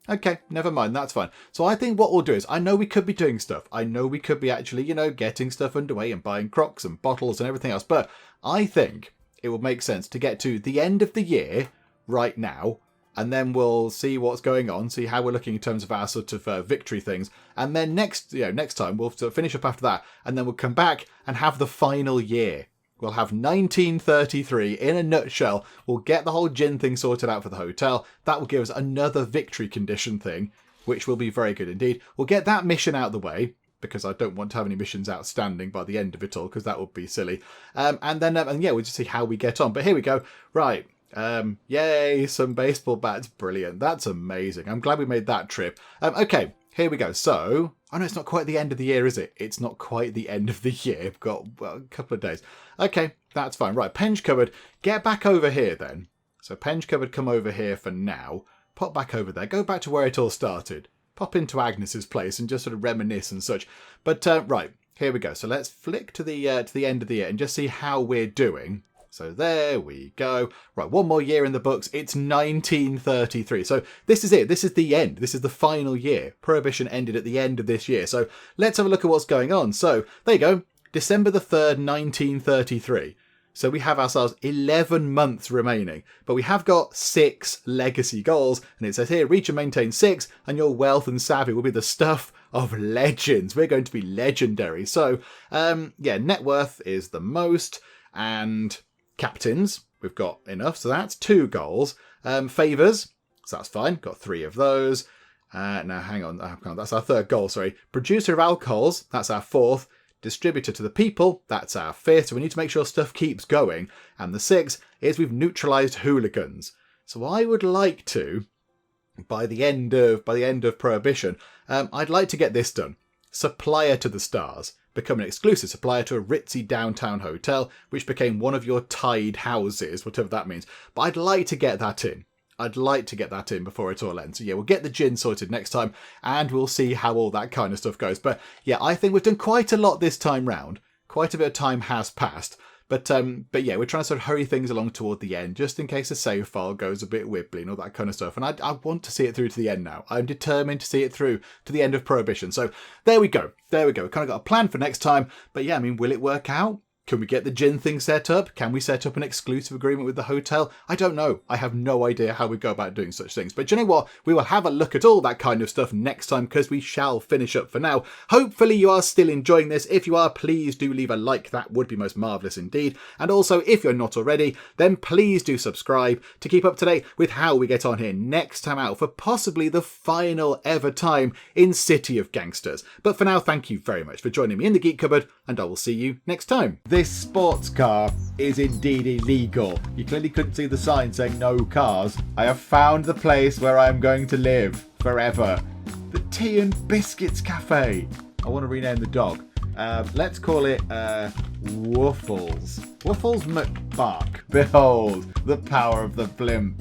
Okay, never mind, that's fine. So I think what we'll do is, I know we could be doing stuff. I know we could be actually, getting stuff underway and buying crocs and bottles and everything else. But I think it would make sense to get to the end of the year right now. And then we'll see what's going on, see how we're looking in terms of our sort of victory things. And then next time we'll sort of finish up after that. And then we'll come back and have the final year. We'll have 1933 in a nutshell. We'll get the whole gin thing sorted out for the hotel. That will give us another victory condition thing, which will be very good indeed. We'll get that mission out of the way, because I don't want to have any missions outstanding by the end of it all, because that would be silly. And then we'll just see how we get on. But here we go. Right. Yay, some baseball bats. Brilliant. That's amazing. I'm glad we made that trip. Okay. Here we go. So, oh no, it's not quite the end of the year, is it? It's not quite the end of the year. We've got a couple of days. Okay, that's fine. Right, Penge Cupboard, get back over here then. So Penge Cupboard, come over here for now. Pop back over there. Go back to where it all started. Pop into Agnes's place and just sort of reminisce and such. But right, here we go. So let's flick to the end of the year and just see how we're doing. So there we go. Right, one more year in the books. It's 1933. So this is it. This is the end. This is the final year. Prohibition ended at the end of this year. So let's have a look at what's going on. So there you go. December the 3rd, 1933. So we have ourselves 11 months remaining. But we have got 6 legacy goals. And it says here, reach and maintain 6. And your wealth and savvy will be the stuff of legends. We're going to be legendary. So, net worth is the most. And captains, we've got enough, so that's 2 goals. Favours, so that's fine, got 3 of those. Now hang on, that's our 3rd goal, sorry. Producer of alcohols, that's our 4th. Distributor to the people, that's our 5th, so we need to make sure stuff keeps going. And the 6th is we've neutralised hooligans. So I would like to, by the end of Prohibition, I'd like to get this done. supplier to the stars, become an exclusive supplier to a ritzy downtown hotel, which became one of your tied houses, whatever that means. But I'd like to get that in. I'd like to get that in before it all ends. So yeah, we'll get the gin sorted next time, and we'll see how all that kind of stuff goes. But yeah, I think we've done quite a lot this time round. Quite a bit of time has passed. But yeah, we're trying to sort of hurry things along toward the end, just in case the save file goes a bit wibbly and all that kind of stuff. And I want to see it through to the end now. I'm determined to see it through to the end of Prohibition. So there we go. There we go. We've kind of got a plan for next time. But yeah, I mean, will it work out? Can we get the gin thing set up? Can we set up an exclusive agreement with the hotel? I don't know. I have no idea how we go about doing such things. But you know what? We will have a look at all that kind of stuff next time, because we shall finish up for now. Hopefully you are still enjoying this. If you are, please do leave a like. That would be most marvellous indeed. And also, if you're not already, then please do subscribe to keep up to date with how we get on here next time out for possibly the final ever time in City of Gangsters. But for now, thank you very much for joining me in the Geek Cupboard, and I will see you next time. This sports car is indeed illegal. You clearly couldn't see the sign saying no cars. I have found the place where I'm going to live forever. The Tea and Biscuits Cafe. I want to rename the dog. Let's call it Woofles. Woofles McBuck. Behold, the power of the blimp.